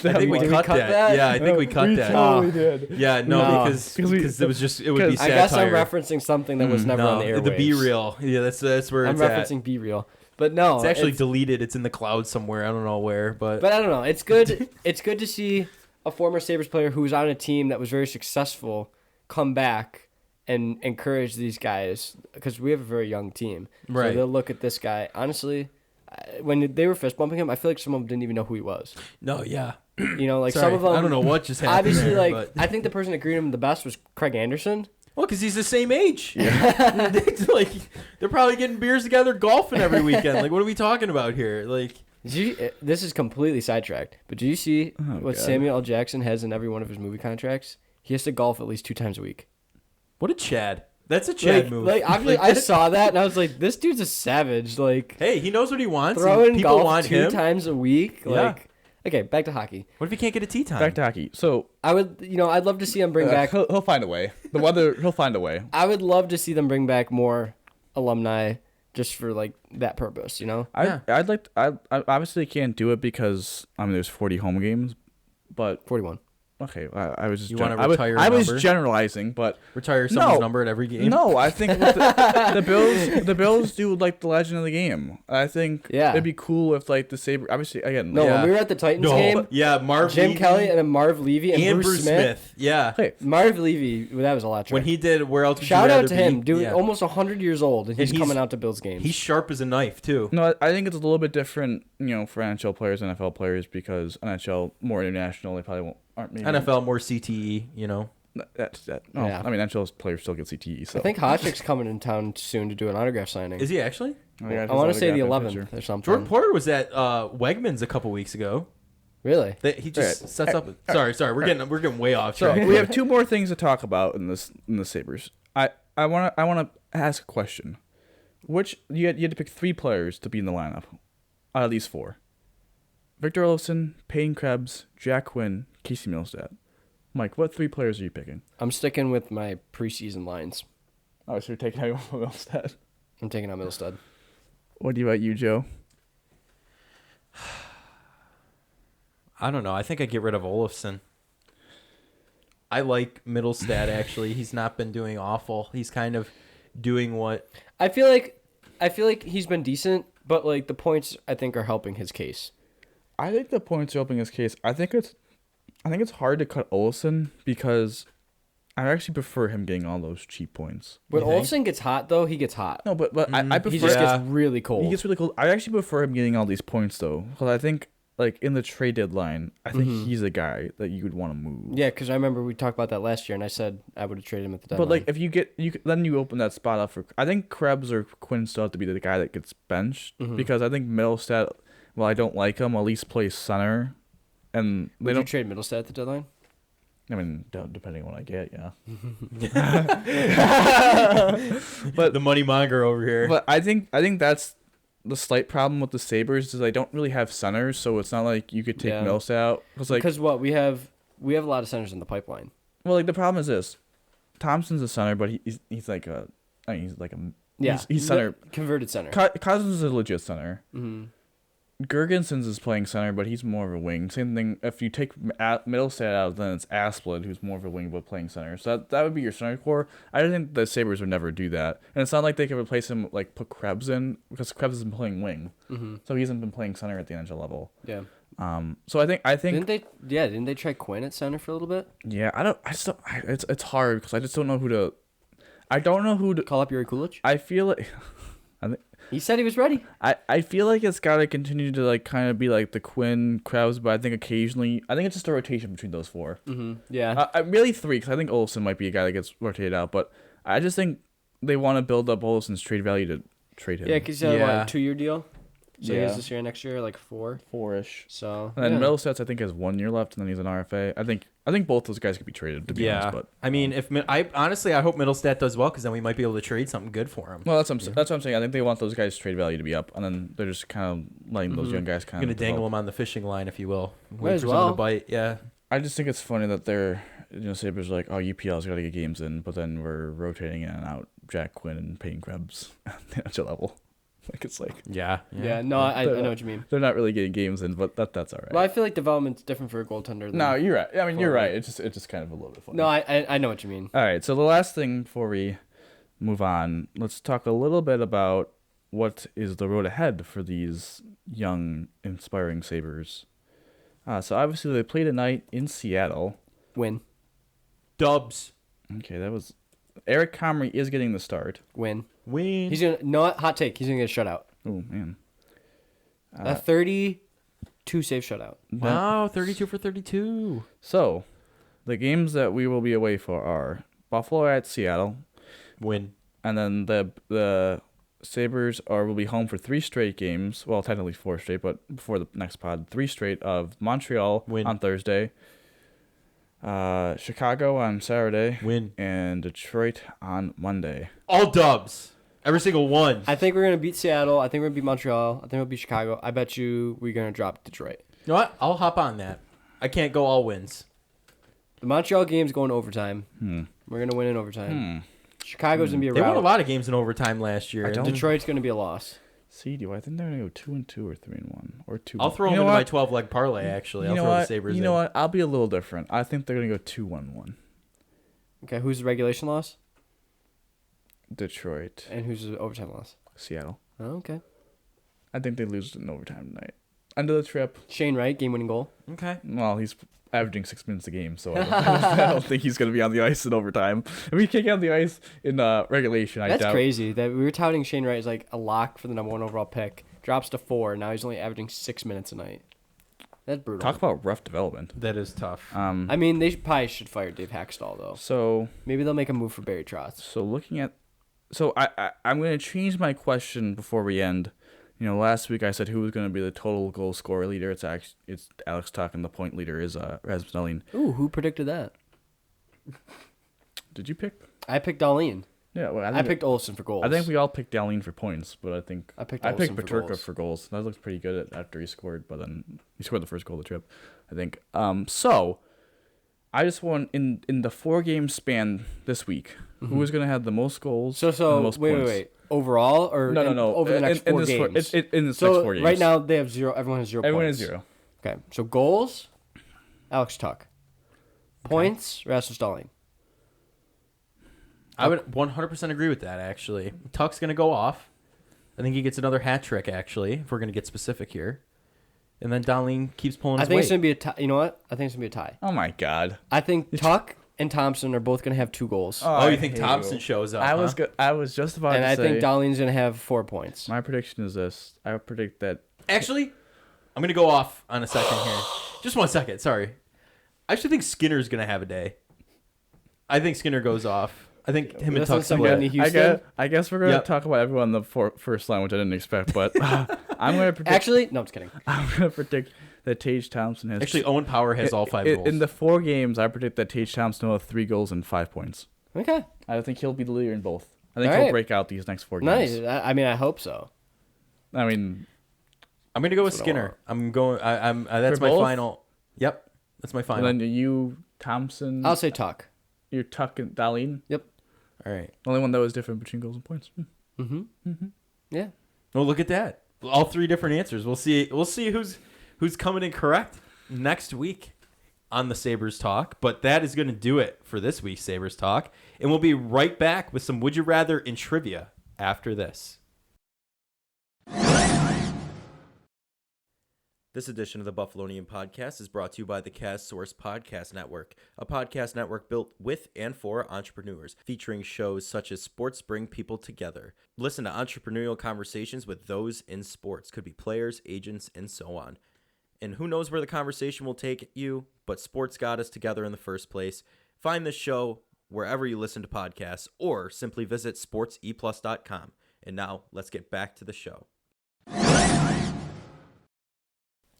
S1: that.
S3: I think
S1: we cut that. Yeah, I think we cut that.
S3: Totally did.
S1: Yeah, no, because it would be satire.
S2: I guess I'm referencing something that was never on the airwaves.
S1: The B reel. Yeah, that's where
S2: I'm referencing B reel. But no,
S1: it's actually deleted. It's in the cloud somewhere. I don't know where, but
S2: I don't know. It's good. It's good to see a former Sabres player who was on a team that was very successful come back and encourage these guys because we have a very young team.
S1: Right.
S2: So they'll look at this guy. Honestly, when they were fist bumping him, I feel like some of them didn't even know who he was.
S1: No, yeah.
S2: Like
S1: Sorry,
S2: some of them.
S1: I don't know what just happened.
S2: Obviously,
S1: there,
S2: I think the person that greeted him the best was Craig Anderson.
S1: Well, because he's the same age. Yeah. Like they're probably getting beers together, golfing every weekend. Like, what are we talking about here? Like,
S2: this is completely sidetracked. But do you see what Samuel L. Jackson has in every one of his movie contracts? He has to golf at least 2 times a week.
S1: What a Chad. That's a Chad move.
S2: I saw that and I was like, this dude's a savage. Like,
S1: hey, he knows what he wants.
S2: Throwing
S1: people
S2: golf
S1: want
S2: 2
S1: him.
S2: times a week.
S1: Yeah.
S2: Like, okay, back to hockey.
S1: What if he can't get a tee time?
S3: Back to hockey. So
S2: I would, I'd love to see him bring back.
S3: He'll find a way. The weather, he'll find a way.
S2: I would love to see them bring back more alumni just for like that purpose.
S3: I obviously can't do it because there's 40 home games, but
S2: 41.
S3: Okay, I was just.
S1: You want to retire?
S3: I was generalizing, but
S1: retire someone's number at every game.
S3: No, I think with the Bills do like the legend of the game. I think it'd be cool if like the Sabres. Obviously, again.
S2: No, when we were at the Titans game.
S1: Yeah,
S2: Jim
S1: Levy,
S2: Kelly and then Marv Levy and Bruce Smith.
S1: Yeah,
S3: hey,
S2: Marv Levy. That was a lot.
S1: When he did, where else?
S2: Shout out to him, dude. Almost 100 years old, and he's coming out to Bills games.
S1: He's sharp as a knife too.
S3: No, I think it's a little bit different, for NHL players, NFL players, because NHL more international. They probably aren't maybe
S1: NFL more CTE,
S3: That's that. No, yeah. I mean NHL players still get CTE. So
S2: I think Hotchick's coming in town soon to do an autograph signing.
S1: Is he actually?
S2: I want to say the 11th or something.
S1: Jordan Porter was at Wegmans a couple weeks ago.
S2: Really?
S1: He just
S3: Right.
S1: sets up. Sorry. We're getting way off
S3: So
S1: track.
S3: we have two more things to talk about in the Sabres. I want to ask a question. Which you had to pick 3 players to be in the lineup out of these 4. Victor Olofsson, Payne Krebs, Jack Quinn, Casey Middlestat. Mike, what 3 players are you picking?
S2: I'm sticking with my preseason lines.
S3: Oh, so you're taking out Middlestat.
S2: I'm taking out Middlestat.
S3: What about you, Joe?
S1: I don't know. I think I'd get rid of Olofsson. I like Middlestat, actually. He's not been doing awful. He's kind of doing what...
S2: I feel like he's been decent, but like the points I think are helping his case.
S3: I think the points are helping his case. I think it's hard to cut Olofsson because I actually prefer him getting all those cheap points.
S2: When
S1: You think?
S2: Olofsson gets hot, though, he gets hot.
S3: No, but I prefer...
S2: He just
S1: Yeah.
S2: gets really cold.
S3: He gets really cold. I actually prefer him getting all these points, though. Because I think, like, in the trade deadline, I think he's a guy that you would want to move.
S2: Yeah, because I remember we talked about that last year, and I said I would have traded him at the deadline.
S3: But, like, if then you open that spot up for... I think Krebs or Quinn still have to be the guy that gets benched. Because I think Middlestat, while I don't like him, at least plays center. And they
S2: would you
S3: don't...
S2: trade Middlestat at the deadline?
S3: I mean, depending on what I get, yeah.
S1: But the money monger over here.
S3: But I think that's the slight problem with the Sabres is they don't really have centers, so it's not like you could take
S2: Yeah.
S3: Middlestat out.
S2: Because what we have a lot of centers in the pipeline.
S3: Well, like the problem is this: Thompson's a center, but he's like a, I mean, he's like a
S2: Yeah,
S3: he's center.
S2: converted center.
S3: Cousins is a legit center.
S2: Mm-hmm.
S3: Gergensons is playing center, but he's more of a wing. Same thing. If you take Middlestat out, then it's Asplund, who's more of a wing but playing center. So that would be your center core. I don't think the Sabres would never do that, and it's not like they could replace him, like put Krebs in because Krebs has been playing wing, so he hasn't been playing center at the NHL level.
S2: Yeah.
S3: So I think
S2: Didn't they try Quinn at center for a little bit?
S3: yeah. It's hard because I just don't know who to. I don't know who to.
S2: Call up Yuri Kulich?
S3: I feel like.
S2: He said he was ready.
S3: I feel like it's got to continue to like kind of be like the Quinn, Krebs, but I think occasionally I think it's just a rotation between those 4.
S2: Mm-hmm. Yeah.
S3: Really 3 because I think Olofsson might be a guy that gets rotated out, but I just think they want to build up Olofsson's trade value to trade him.
S2: Yeah, because he had
S1: Yeah.
S2: a 2-year deal. So he
S3: Yeah.
S2: has this year and next year, like 4.
S3: 4-ish.
S2: So
S3: And then
S2: yeah.
S3: Middlestat I think has 1 year left, and then he's an RFA. I think both those guys could be traded to be honest. But
S1: I mean, I honestly hope Middlestat does well because then we might be able to trade something good for him.
S3: well, that's what I'm saying. I think they want those guys' trade value to be up, and then they're just kind of letting those young guys kind
S1: You're
S3: of
S1: gonna dangle him on the fishing line, if you will.
S2: Might
S1: Wait
S2: as
S1: for someone
S2: well.
S1: to bite. Yeah.
S3: I just think it's funny that they're Sabres are like, oh, UPL's got to get games in, but then we're rotating in and out Jack Quinn and Payne Krebs at the NHL level. Like it's like
S1: Yeah.
S2: Yeah, no, I know what you mean.
S3: they're not really getting games in, but that's all right.
S2: Well, I feel like development's different for a goaltender. Than
S3: No, you're right. I mean, you're
S2: forward.
S3: right. It's just kind of a little bit funny.
S2: No, I know what you mean.
S3: All right. So the last thing before we move on, let's talk a little bit about what is the road ahead for these young, inspiring Sabres. So obviously they play tonight in Seattle.
S2: Win.
S1: Dubs.
S3: Okay, that was Eric Comrie is getting the start.
S2: Win.
S1: Win.
S2: He's gonna not hot take. He's gonna get a shutout.
S3: Oh man.
S2: A 32 save shutout.
S1: Wow, 32 for 32.
S3: So, the games that we will be away for are Buffalo at Seattle,
S1: Win.
S3: and then the Sabres will be home for 3 straight games. Well, technically 4 straight, but before the next pod, 3 straight of Montreal
S1: Win.
S3: on Thursday, Chicago on Saturday,
S1: Win.
S3: and Detroit on Monday.
S1: All dubs. Every single one.
S2: I think we're gonna beat Seattle. I think we're gonna beat Montreal. I think we'll beat Chicago. I bet you we're gonna drop Detroit.
S1: You know what? I'll hop on that. I can't go all wins.
S2: The Montreal game's going to overtime. We're gonna win in overtime. Chicago's gonna be a
S1: They won a
S2: rout.
S1: lot of games in overtime last year.
S3: I don't-
S2: Detroit's gonna be a loss.
S3: See, do I think they're gonna go 2-2 or 3-1 or 2?
S1: I'll throw
S3: You
S1: them
S3: know
S1: into my
S3: what?
S1: 12-leg parlay, actually. I'll
S3: You know
S1: throw the
S3: what?
S1: Sabres
S3: You
S1: in.
S3: know what? I'll be a little different. I think they're gonna go 2-1-1.
S2: Okay, who's the regulation loss
S3: Detroit,
S2: and who's the overtime loss?
S3: Seattle.
S2: Oh, okay.
S3: I think they lose in overtime tonight. End of the trip.
S2: Shane Wright, game-winning goal.
S1: Okay.
S3: Well, he's averaging 6 minutes a game, so I don't think he's gonna be on the ice in overtime. If he can't get on the ice in regulation, I
S2: That's
S3: doubt.
S2: crazy. That we were touting Shane Wright as like a lock for the number 1 overall pick. Drops to 4. Now he's only averaging 6 minutes a night. That's brutal.
S3: Talk about rough development.
S1: That is tough.
S2: I mean, they probably should fire Dave Hackstall though.
S3: So
S2: Maybe they'll make a move for Barry Trotz.
S3: looking at, I'm gonna change my question before we end. Last week I said who was going to be the total goal scorer leader. It's Alex Tuch, and the point leader is Rasmus Dahlin.
S2: Ooh, who predicted that?
S3: Did you pick?
S2: I picked Dahlin.
S3: Yeah, well,
S2: I picked Olsen for goals.
S3: I think we all picked Dahlin for points, but I picked
S2: Olsen
S3: Peterka for goals. That looks pretty good after he scored, but then he scored the first goal of the trip, I think. So I just want in the 4-game span this week, who is going to have the most goals?
S2: So
S3: and the most points?
S2: wait. Overall or
S3: No.
S2: over the next 4 games?
S3: In this next 4 games.
S2: Right now they have 0. Everyone has 0
S3: Everyone
S2: points.
S3: has 0.
S2: Okay. So goals, Alex Tuch. Points, Rasmus Dahlin.
S1: I would 100% agree with that, actually. Tuck's going to go off. I think he gets another hat trick, actually, if we're going to get specific here. And then Dahlin keeps pulling his weight.
S2: It's going to be a tie. You know what? I think it's going to be a tie.
S3: Oh, my God.
S2: I think Tuch and Thompson are both going to have 2 goals.
S1: Oh, you think Thompson shows up?
S3: I was just about to say.
S2: And I think Dahlin's going to have 4 points.
S3: My prediction is this. I would predict that.
S1: Actually, I'm going to go off on a second here. Just 1 second. Sorry. I actually think Skinner's going to have a day. I think Skinner goes off. I think him and Tuck's
S3: I guess we're going to talk about everyone on the first line, which I didn't expect, but I'm going to predict.
S2: Actually, no, I'm just kidding.
S3: I'm going to predict that Tage Thompson has.
S1: Actually, Owen Power has all 5 goals.
S3: In the 4 games, I predict that Tage Thompson will have 3 goals and 5 points.
S2: Okay.
S3: I think he'll be the leader in both. I think
S2: All
S3: he'll
S2: right.
S3: break out these next 4 games.
S2: Nice. I mean, I hope so.
S3: I mean,
S1: I'm going to go with Skinner. I'm going. That's my
S3: both?
S1: final. Yep, that's my final.
S3: and then you, Thompson.
S2: I'll say Tuch.
S3: You're Tuch and Dahlin.
S2: Yep.
S1: All right.
S3: The only one that was different between goals and points.
S2: Yeah.
S1: Well, look at that. All 3 different answers. We'll see who's coming in correct next week on the Sabres Talk. But that is going to do it for this week's Sabres Talk. And we'll be right back with some Would You Rather and trivia after this. This edition of the Buffalonian Podcast is brought to you by the Cast Source Podcast Network, a podcast network built with and for entrepreneurs, featuring shows such as Sports Bring People Together. Listen to entrepreneurial conversations with those in sports, could be players, agents, and so on. And who knows where the conversation will take you, but sports got us together in the first place. Find this show wherever you listen to podcasts, or simply visit sportseplus.com. And now, let's get back to the show.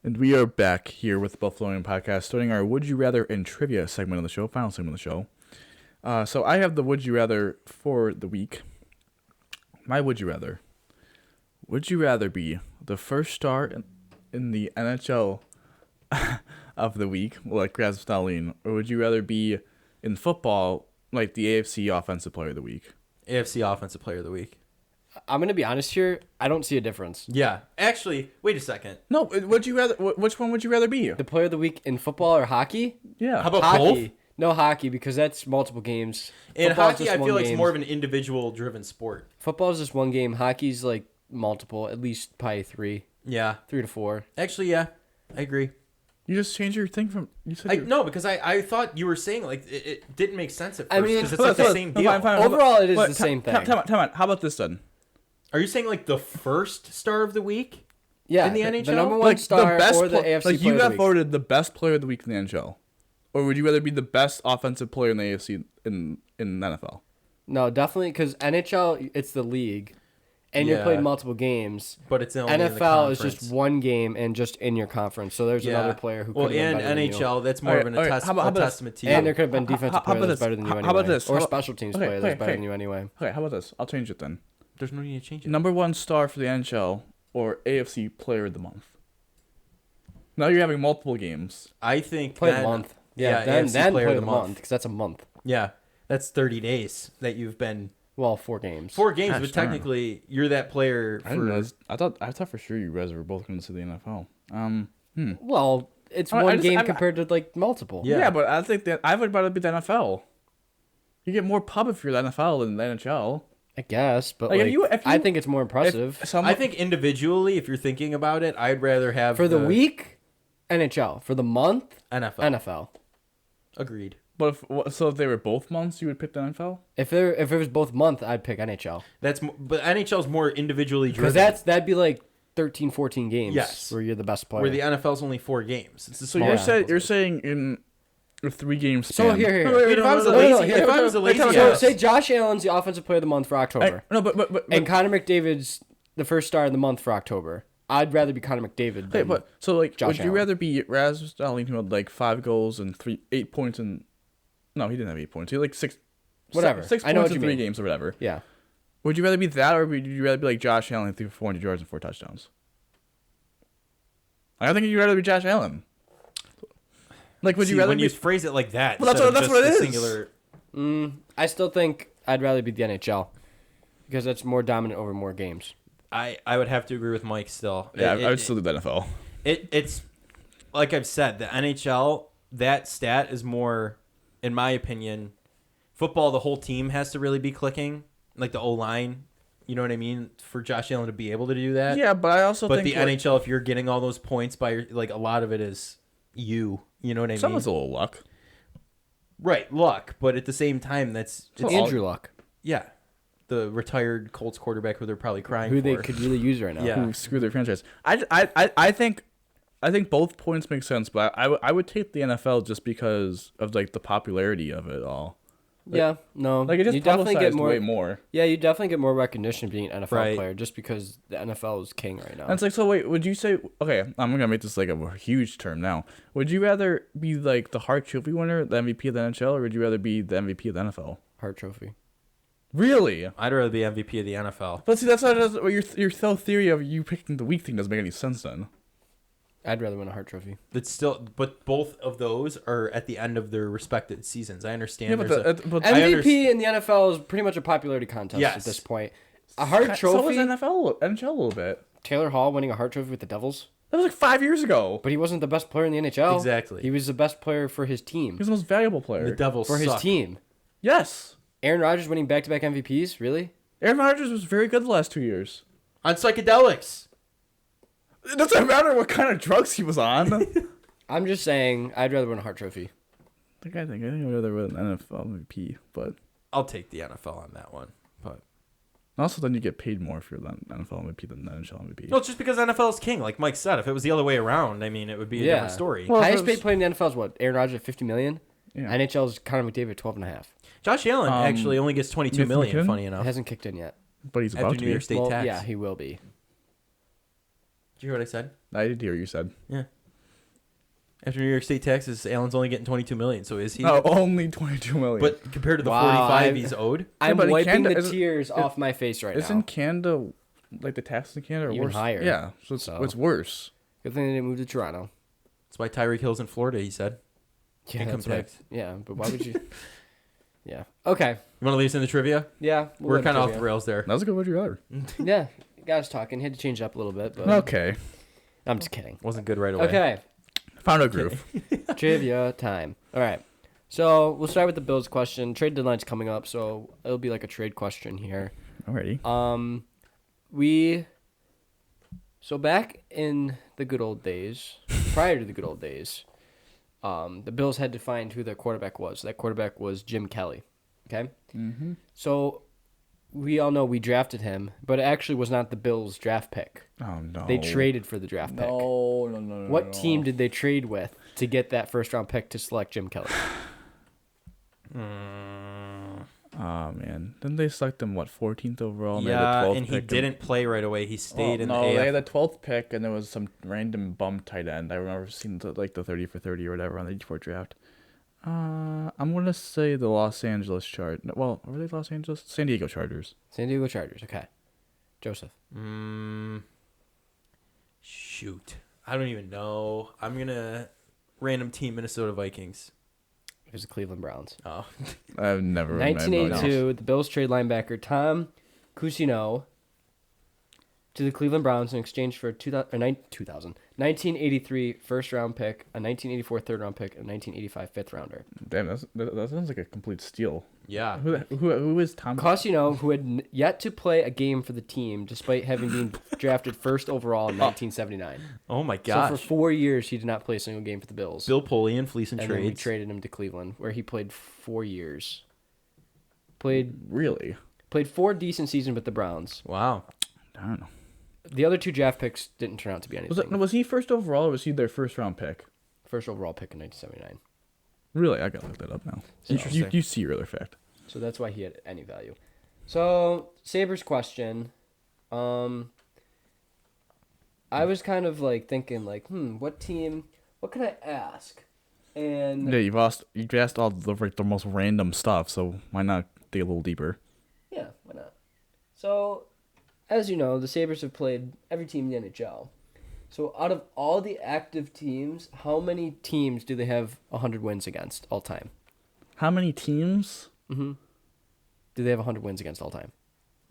S3: And we are back here with the Buffalonian Podcast, starting our Would You Rather and Trivia segment of the show, final segment of the show. So I have the Would You Rather for the week. My Would You Rather. Would you rather be the first star in the NHL of the week, like Rasmus Dahlin, or would you rather be in football, like the AFC Offensive Player of the Week?
S1: AFC Offensive Player of the Week.
S2: I'm going to be honest here. I don't see a difference.
S1: Yeah. Actually, wait a second.
S3: No, would you rather? Which one would you rather be?
S2: The player of the week in football or hockey?
S3: Yeah.
S1: How about
S2: Hockey.
S1: both?
S2: No hockey, because that's multiple games.
S1: In
S2: Football's
S1: hockey,
S2: just
S1: I
S2: one
S1: feel like it's
S2: game.
S1: more of an individual-driven sport.
S2: Football's just one game. Hockey's like multiple, at least probably 3
S1: Yeah.
S2: to 4.
S1: Actually, yeah. I agree.
S3: You just changed your thing from you said.
S1: No, because I thought you were saying like it didn't make sense at
S2: I
S1: first
S2: mean,
S1: because it's like the same deal.
S3: Fine.
S2: Overall, it is
S3: But
S2: the same thing.
S3: Time out. How about this then?
S1: Are you saying like the first star of the week?
S2: Yeah,
S1: in the NHL?
S2: the number one
S3: Like
S2: star
S3: the best
S2: or the AFC
S3: like
S2: player
S3: you
S2: of
S3: got
S2: the week.
S3: voted the best player of the week in the NHL, or would you rather be the best offensive player in the AFC in the NFL?
S2: No, definitely, because NHL, it's the league, and you're
S1: Yeah.
S2: playing multiple games.
S1: But it's only in the
S2: NFL is
S1: conference.
S2: just one game and just in your conference. So there's another player who
S1: well,
S2: could have
S1: and
S2: been better than you.
S1: NHL, that's more of an
S3: All right, how about
S1: a
S3: this?
S1: testament to you.
S2: And there could have been defensive
S3: how
S2: player
S3: about
S2: that's
S3: this?
S2: better than you
S3: How
S2: anyway.
S3: about this?
S2: Or
S3: How-
S2: special teams
S3: okay,
S2: player that's better
S3: okay.
S2: than you anyway.
S3: Okay, how about this? I'll change it then.
S1: There's no need to change it.
S3: Number one star for the NHL or AFC Player of the Month. Now you're having multiple games.
S1: I think
S2: Play
S1: then,
S2: the month. Yeah, then
S1: AFC player
S2: play
S1: of
S2: the
S1: the
S2: month, because that's a month.
S1: Yeah, that's 30 days that you've been
S2: Well, 4 games.
S1: 4 games,
S3: Gosh,
S1: but
S3: darn.
S1: technically you're that player
S3: I didn't
S1: for.
S3: know. I thought for sure you guys were both going to see the NFL.
S2: Well, it's
S3: I
S2: one
S3: just-
S2: game
S3: I'm-
S2: compared to like multiple.
S1: Yeah.
S3: Yeah, but I think that I would rather be the NFL. You get more pub if you're the NFL than the NHL.
S2: I guess, but
S3: Like,
S2: like,
S3: if you-
S2: I think it's more impressive.
S1: I think individually, if you're thinking about it, I'd rather have
S2: For the week, NHL. For the month,
S1: NFL.
S2: NFL.
S1: Agreed.
S3: But if they were both months, you would pick the NFL.
S2: If it was both month, I'd pick NHL.
S1: But NHL's more individually driven.
S2: Because that'd be like 13, 14 games.
S1: Yes.
S2: Where you're the best player.
S1: where the NFL's only 4 games. It's a
S3: So
S1: small
S3: you're
S1: sample
S3: saying in a 3-game span.
S2: So here.
S1: Wait, if I was a lazy,
S2: So
S1: ass-
S2: say Josh Allen's the offensive player of the month for October.
S3: No, but
S2: And Connor McDavid's the first star of the month for October. I'd rather be Connor McDavid
S3: Hey,
S2: than
S3: but so like,
S2: Josh
S3: would you
S2: Allen.
S3: rather be Rasmus Dahlin, who had like 5 goals and 8 points and no, he didn't have 8 points. He had like 6,
S2: Whatever.
S3: 6
S2: I know
S3: points
S2: what
S3: in
S2: you
S3: 3
S2: mean.
S3: games or whatever.
S2: Yeah.
S3: Would you rather be that, or would you rather be like Josh Allen, who threw 400 yards and 4 touchdowns? I think you'd rather be Josh Allen. Like, would
S1: See,
S3: you rather
S1: when
S3: be?
S1: you phrase it like that?
S3: Well,
S1: instead of
S3: that's
S1: just
S3: what it
S1: the
S3: is.
S1: Singular.
S2: I still think I'd rather be the NHL because that's more dominant over more games.
S1: I would have to agree with Mike still.
S3: Yeah, I would still do the NFL.
S1: It's like I've said, the NHL, that stat is more, in my opinion, football. The whole team has to really be clicking, like the O-line. You know what I mean? For Josh Allen to be able to do that.
S3: Yeah, but I also
S1: But
S3: think
S1: the NHL, if you're getting all those points by like a lot of it is you. You know what I mean?
S3: someone's a little luck.
S1: Right, luck. But at the same time, it's
S2: Andrew Luck,
S1: yeah, the retired Colts quarterback who they're probably crying
S2: who
S1: for.
S2: they could really use right now.
S1: Yeah.
S3: Who screw their franchise. I think both points make sense, but I would take the NFL just because of like the popularity of it all.
S2: Yeah, no.
S3: Like it just
S2: you definitely get
S3: publicized way more.
S2: Yeah, you definitely get more recognition being an NFL
S1: Right.
S2: player just because the NFL is king right now.
S3: And it's like, so wait, would you say, okay, I'm gonna make this like a huge term now. Would you rather be like the Hart Trophy winner, the MVP of the NHL, or would you rather be the MVP of the NFL?
S2: Hart Trophy.
S3: Really?
S1: I'd rather be MVP of the NFL.
S3: But see, that's not your whole theory of you picking the weak thing doesn't make any sense then.
S2: I'd rather win a Hart Trophy.
S1: It's still, but both of those are at the end of their respected seasons. I understand.
S3: Yeah, but,
S1: there's
S3: but
S1: I
S2: MVP in the NFL is pretty much a popularity contest
S1: Yes.
S2: at this point. A Hart
S3: so
S2: Trophy.
S3: was NHL a little bit.
S2: Taylor Hall winning a Hart Trophy with the Devils,
S3: That was like 5 years ago.
S2: but he wasn't the best player in the NHL.
S1: Exactly.
S2: He was the best player for his team.
S3: He was the most valuable player.
S1: the Devils
S2: For his
S1: suck.
S2: team.
S3: Yes.
S2: Aaron Rodgers winning back-to-back MVPs? Really?
S3: Aaron Rodgers was very good the last 2 years.
S1: on psychedelics.
S3: It doesn't matter what kind of drugs he was on.
S2: I'm just saying, I'd rather win a Hart Trophy.
S3: I think I'd rather win an NFL MVP, but
S1: I'll take the NFL on that one. But
S3: also then you get paid more if you're the NFL MVP than the NHL MVP.
S1: no, it's just because NFL is king. Like Mike said, if it was the other way around, I mean, it would be a
S2: Yeah.
S1: different story.
S3: Well,
S2: Highest
S3: if it was-
S2: paid player in the NFL is what? Aaron Rodgers at $50 million?
S3: Yeah.
S2: NHL's Connor McDavid at 12.5.
S1: Josh Allen actually only gets 22
S3: Nathan
S1: million.
S3: McKinnon?
S1: Funny
S2: It
S1: enough,
S2: hasn't kicked in yet.
S3: But he's about
S1: after
S3: to
S1: New
S3: be.
S1: York State
S2: Well,
S1: tax.
S2: yeah, he will be.
S1: Did you hear what I said?
S3: I did hear what you said.
S1: Yeah. After New York State taxes, Allen's only getting 22 million. So is he?
S3: No, only 22 million.
S1: But compared to the
S2: Wow,
S1: 45
S2: I-
S1: he's owed,
S2: I'm
S3: but in
S2: wiping
S3: Canada,
S2: the
S3: isn't-
S2: tears off my face right
S3: isn't
S2: now.
S3: Canada like the taxes in Canada are
S2: Even
S3: worse?
S2: higher.
S3: Yeah, so it's worse.
S2: Good thing they didn't move to Toronto.
S1: that's why Tyreek Hill's in Florida. He said.
S2: Yeah,
S1: Income
S2: that's right.
S1: tax.
S2: Yeah, but why would you? Yeah. Okay.
S1: You want to leave us in the trivia?
S2: Yeah.
S1: We're kind of off
S2: trivia.
S1: the rails there.
S3: That was a good would you rather.
S2: Yeah. Got us talking. Had to change it up a little bit, but
S3: Okay,
S2: I'm just kidding.
S1: Wasn't good right away.
S2: Okay.
S3: found a groove.
S2: Trivia time. All right. So we'll start with the Bills question. Trade deadline's coming up, so it'll be like a trade question here.
S3: Alrighty.
S2: So back in the good old days, prior to the good old days, the Bills had to find who their quarterback was. That quarterback was Jim Kelly. Okay?
S3: Mm-hmm.
S2: So we all know we drafted him, but it actually was not the Bills' draft pick.
S3: Oh no.
S2: They traded for the draft pick.
S3: No.
S2: What team did they trade with to get that first-round pick to select Jim Kelly?
S3: Oh man, didn't they select him 14th overall? And they had
S1: Yeah,
S3: the 12th
S1: and he
S3: pick
S1: didn't play right away. He stayed in
S3: no,
S1: the
S3: they
S1: AF.
S3: had the 12th pick, and there was some random bum tight end. I remember seeing the 30 for 30 or whatever on the 84 draft. I'm gonna say the Los Angeles Chargers. Well, were they Los Angeles? San Diego Chargers.
S2: San Diego Chargers. Okay. Joseph.
S1: Shoot. I don't even know. I'm going to random team Minnesota Vikings.
S2: It was the Cleveland Browns.
S1: Oh.
S3: I've never. read my notes.
S2: 1982, the Bills trade linebacker Tom Cousineau to the Cleveland Browns in exchange for 1983 first-round pick, a 1984 third-round pick, and a 1985 fifth-rounder.
S3: Damn, that sounds like a complete steal.
S1: Yeah.
S3: Who is Tom?
S2: Cousineau, who had yet to play a game for the team despite having been drafted first overall in 1979.
S1: Oh, my
S2: So
S1: gosh.
S2: for 4 years, he did not play a single game for the Bills.
S1: Bill Polian, fleece and
S2: and then we
S1: trades.
S2: traded him to Cleveland, where he played 4 years. Played
S3: Really?
S2: 4 decent seasons with the Browns.
S1: Wow.
S3: I don't know.
S2: The other 2 draft picks didn't turn out to be anything.
S3: Was he first overall, or was he their first round pick?
S2: First overall pick in 1979.
S3: Really, I gotta look that up now.
S1: Interesting.
S3: You see your other fact.
S2: So that's why he had any value. So, Sabres question. I was kind of like thinking like, what team? What can I ask? And
S3: Yeah, you've asked all the most random stuff, so why not dig a little deeper?
S2: yeah, why not? So, as you know, the Sabres have played every team in the NHL. So, out of all the active teams, how many teams do they have 100 wins against all time?
S3: How many teams?
S2: Do they have 100 wins against all time?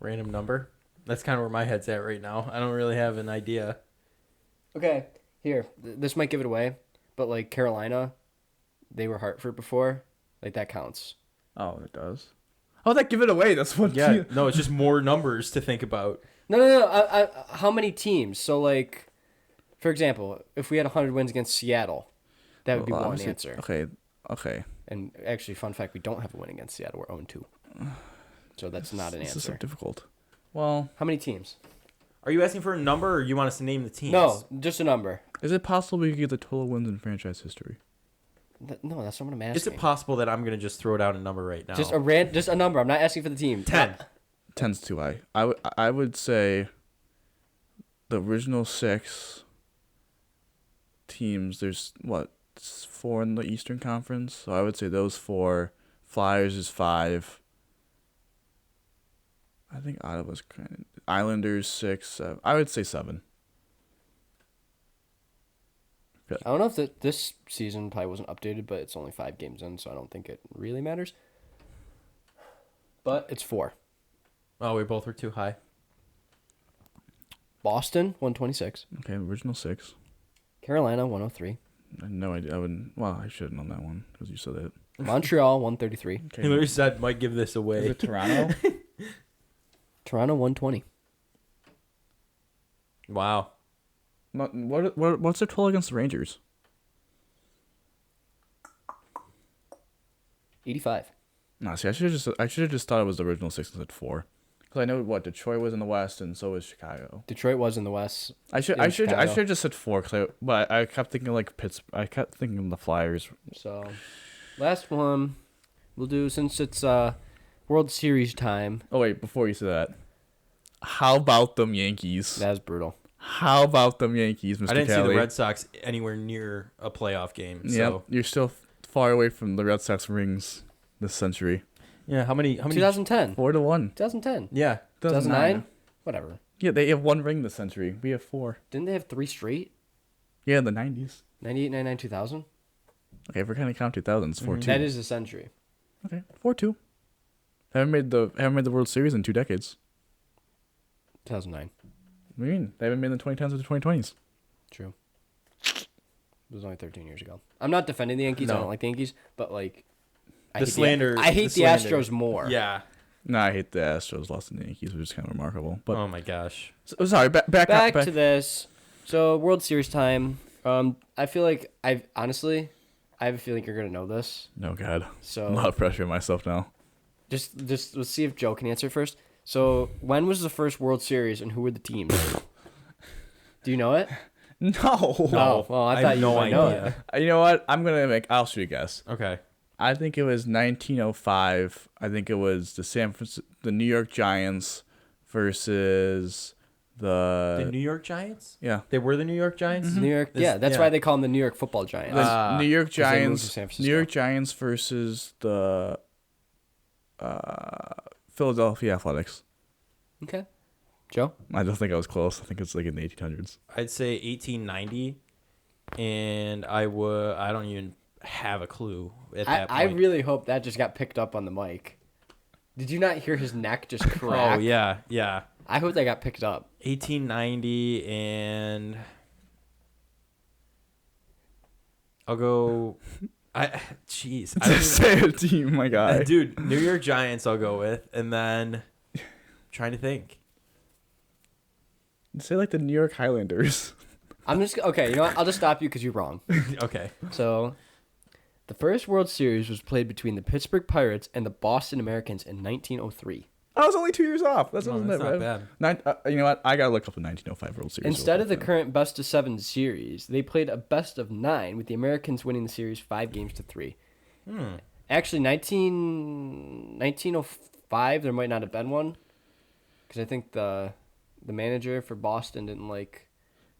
S1: Random number. That's kind of where my head's at right now. I don't really have an idea.
S2: Okay, here. This might give it away, but like Carolina, they were Hartford before. Like that counts.
S3: Oh, it does. Oh, that give it away. That's what.
S1: Yeah, no, it's just more numbers to think about.
S2: No. How many teams? So like, for example, if we had 100 wins against Seattle, that would be one answer.
S3: Okay.
S2: And actually, fun fact, we don't have a win against Seattle. We're 0-2. So that's not an
S3: This is so
S2: answer.
S3: difficult. Well,
S2: How many teams?
S1: Are you asking for a number, or you want us to name the teams?
S2: No, just a number.
S3: is it possible we could get the total wins in franchise history?
S2: No, that's not what I'm asking.
S1: Is it possible that I'm gonna just throw down a number right now?
S2: Just a number. I'm not asking for the team.
S1: 10.
S3: 10's too high. I would say the original 6 teams. There's what 4 in the Eastern Conference, so I would say those 4. Flyers is 5. I think Ottawa's kind of Islanders 6. 7. I would say 7.
S2: I don't know if this season probably wasn't updated, but it's only 5 games in, so I don't think it really matters. But it's 4.
S1: Oh, we both were too high.
S2: Boston, 126.
S3: Okay, original 6.
S2: Carolina, 103.
S3: I had no idea. I wouldn't. Well, I should have known that one because you said it.
S2: Montreal, 133.
S3: Okay.
S1: He literally said, "Might give this
S3: Is
S1: away."
S3: it Toronto?
S2: Toronto, 120.
S1: Wow.
S3: What's their total against the Rangers?
S2: 85.
S3: No, see, I should have just thought it was the original 6 and said 4. Because I know what Detroit was in the West and so was Chicago.
S2: Detroit was in the West.
S3: I should have just said 4 but I kept thinking like Pittsburgh. I kept thinking the Flyers.
S2: So, last one we'll do since it's World Series time.
S3: Oh wait, before you say that, how about them Yankees?
S2: That was brutal.
S3: How about them Yankees, Mr.
S1: I didn't see
S3: Kelly?
S1: the Red Sox anywhere near a playoff game.
S3: Yeah,
S1: So
S3: you're still far away from the Red Sox rings this century.
S1: yeah, how many?
S2: 2010.
S3: 4-1.
S2: 2010.
S1: Yeah,
S2: 2009. Whatever.
S3: Yeah, they have 1 ring this century. We have 4.
S2: Didn't they have 3 straight?
S3: Yeah, in the 90s.
S2: 98, 99, 2000?
S3: Okay, if we're kind of count 2000s, 4-2.
S2: That is a century.
S3: Okay, 4-2. Haven't made the World Series in 2 decades.
S2: 2009.
S3: What do you mean? They haven't made the 2010s or the 2020s.
S2: True. It was only 13 years ago. I'm not defending the Yankees. I
S1: No.
S2: don't like the Yankees, but like
S1: I hate the
S2: Astros more.
S1: Yeah.
S3: No, I hate the Astros lost to the Yankees, which is kind of remarkable. But
S1: Oh my gosh.
S3: sorry, back
S2: to this. So World Series time. I feel like I have a feeling you're gonna know this.
S3: No, God.
S2: So
S3: A lot of pressure on myself now.
S2: just let's see if Joe can answer first. So when was the first World Series and who were the teams? Do you know it?
S3: No.
S2: Oh, well, I
S1: I
S2: thought
S1: have
S2: you
S1: no
S2: might know it.
S1: idea.
S3: You know what? I'll shoot a guess.
S1: Okay.
S3: I think it was 1905. I think it was the New York Giants versus
S1: The
S3: the
S1: New York Giants?
S3: yeah.
S1: They were the New York Giants?
S2: New York.
S1: This-
S2: Yeah, that's
S1: yeah.
S2: why they call them the New York Football Giants.
S3: The New York
S2: 'cause they moved to
S3: Giants.
S2: San Francisco.
S3: New York Giants versus the Philadelphia Athletics.
S2: Okay. Joe?
S3: I don't think I was close. I think it's like in the 1800s.
S1: I'd say 1890, and I don't even have a clue at that
S2: I
S1: point.
S2: really hope that just got picked up on the mic. Did you not hear his neck just crack?
S1: Oh yeah.
S2: I hope that got picked up.
S1: 1890, and I'll go. Jeez, I don't
S3: Just say a team, my guy.
S1: even, dude. New York Giants. I'll go with, and then trying to think.
S3: Say like the New York Highlanders.
S2: I'm just okay. You know what? I'll just stop you because you're wrong.
S1: Okay.
S2: So, the first World Series was played between the Pittsburgh Pirates and the Boston Americans in 1903.
S3: I was only 2 years off. That's
S1: Oh,
S3: wasn't
S1: that's
S3: that
S1: not
S3: bad.
S1: bad.
S3: You know what? I gotta look up the 1905 World Series.
S2: Instead
S3: real
S2: of the
S3: quick,
S2: current best of 7 series, they played a best of 9 with the Americans winning the series 5-3. Actually, 1905 there might not have been one because I think the manager for Boston didn't like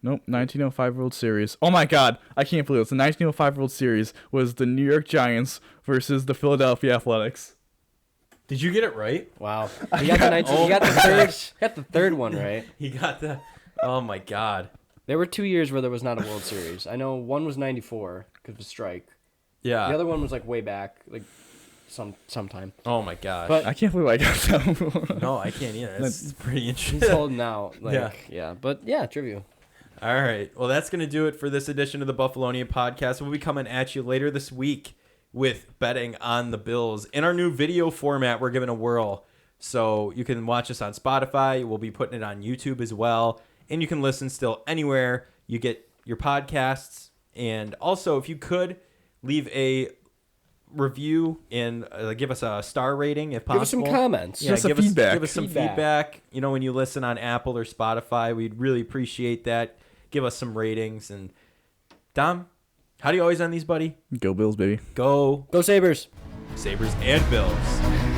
S3: Nope, 1905 World Series. Oh my God, I can't believe it. The 1905 World Series was the New York Giants versus the Philadelphia Athletics.
S1: Did you get it right?
S2: Wow. He got the 19, he got the third. He got the third one right.
S1: He got the. Oh my God.
S2: There were 2 years where there was not a World Series. I know one was 94 because of a strike.
S1: Yeah.
S2: The other one was like way back, like sometime.
S1: Oh my gosh.
S2: But
S3: I can't believe I got that.
S1: no, I can't either. That's pretty interesting.
S2: he's holding out. Like,
S1: Yeah.
S2: yeah. But yeah, trivia.
S1: All right. Well, that's going to do it for this edition of the Buffalonian Podcast. We'll be coming at you later this week with betting on the Bills. In our new video format, we're giving a whirl. So you can watch us on Spotify. We'll be putting it on YouTube as well. And you can listen still anywhere you get your podcasts. And also, if you could, leave a review and give us a star rating if possible.
S2: Give us some comments.
S1: Yeah,
S3: Give us some
S1: give
S3: feedback.
S1: Give us some feedback. You know, when you listen on Apple or Spotify, we'd really appreciate that. Give us some ratings. And Dom, how do you always end these, buddy?
S3: Go Bills, baby.
S1: Go
S2: Go Sabres.
S1: Sabres and Bills.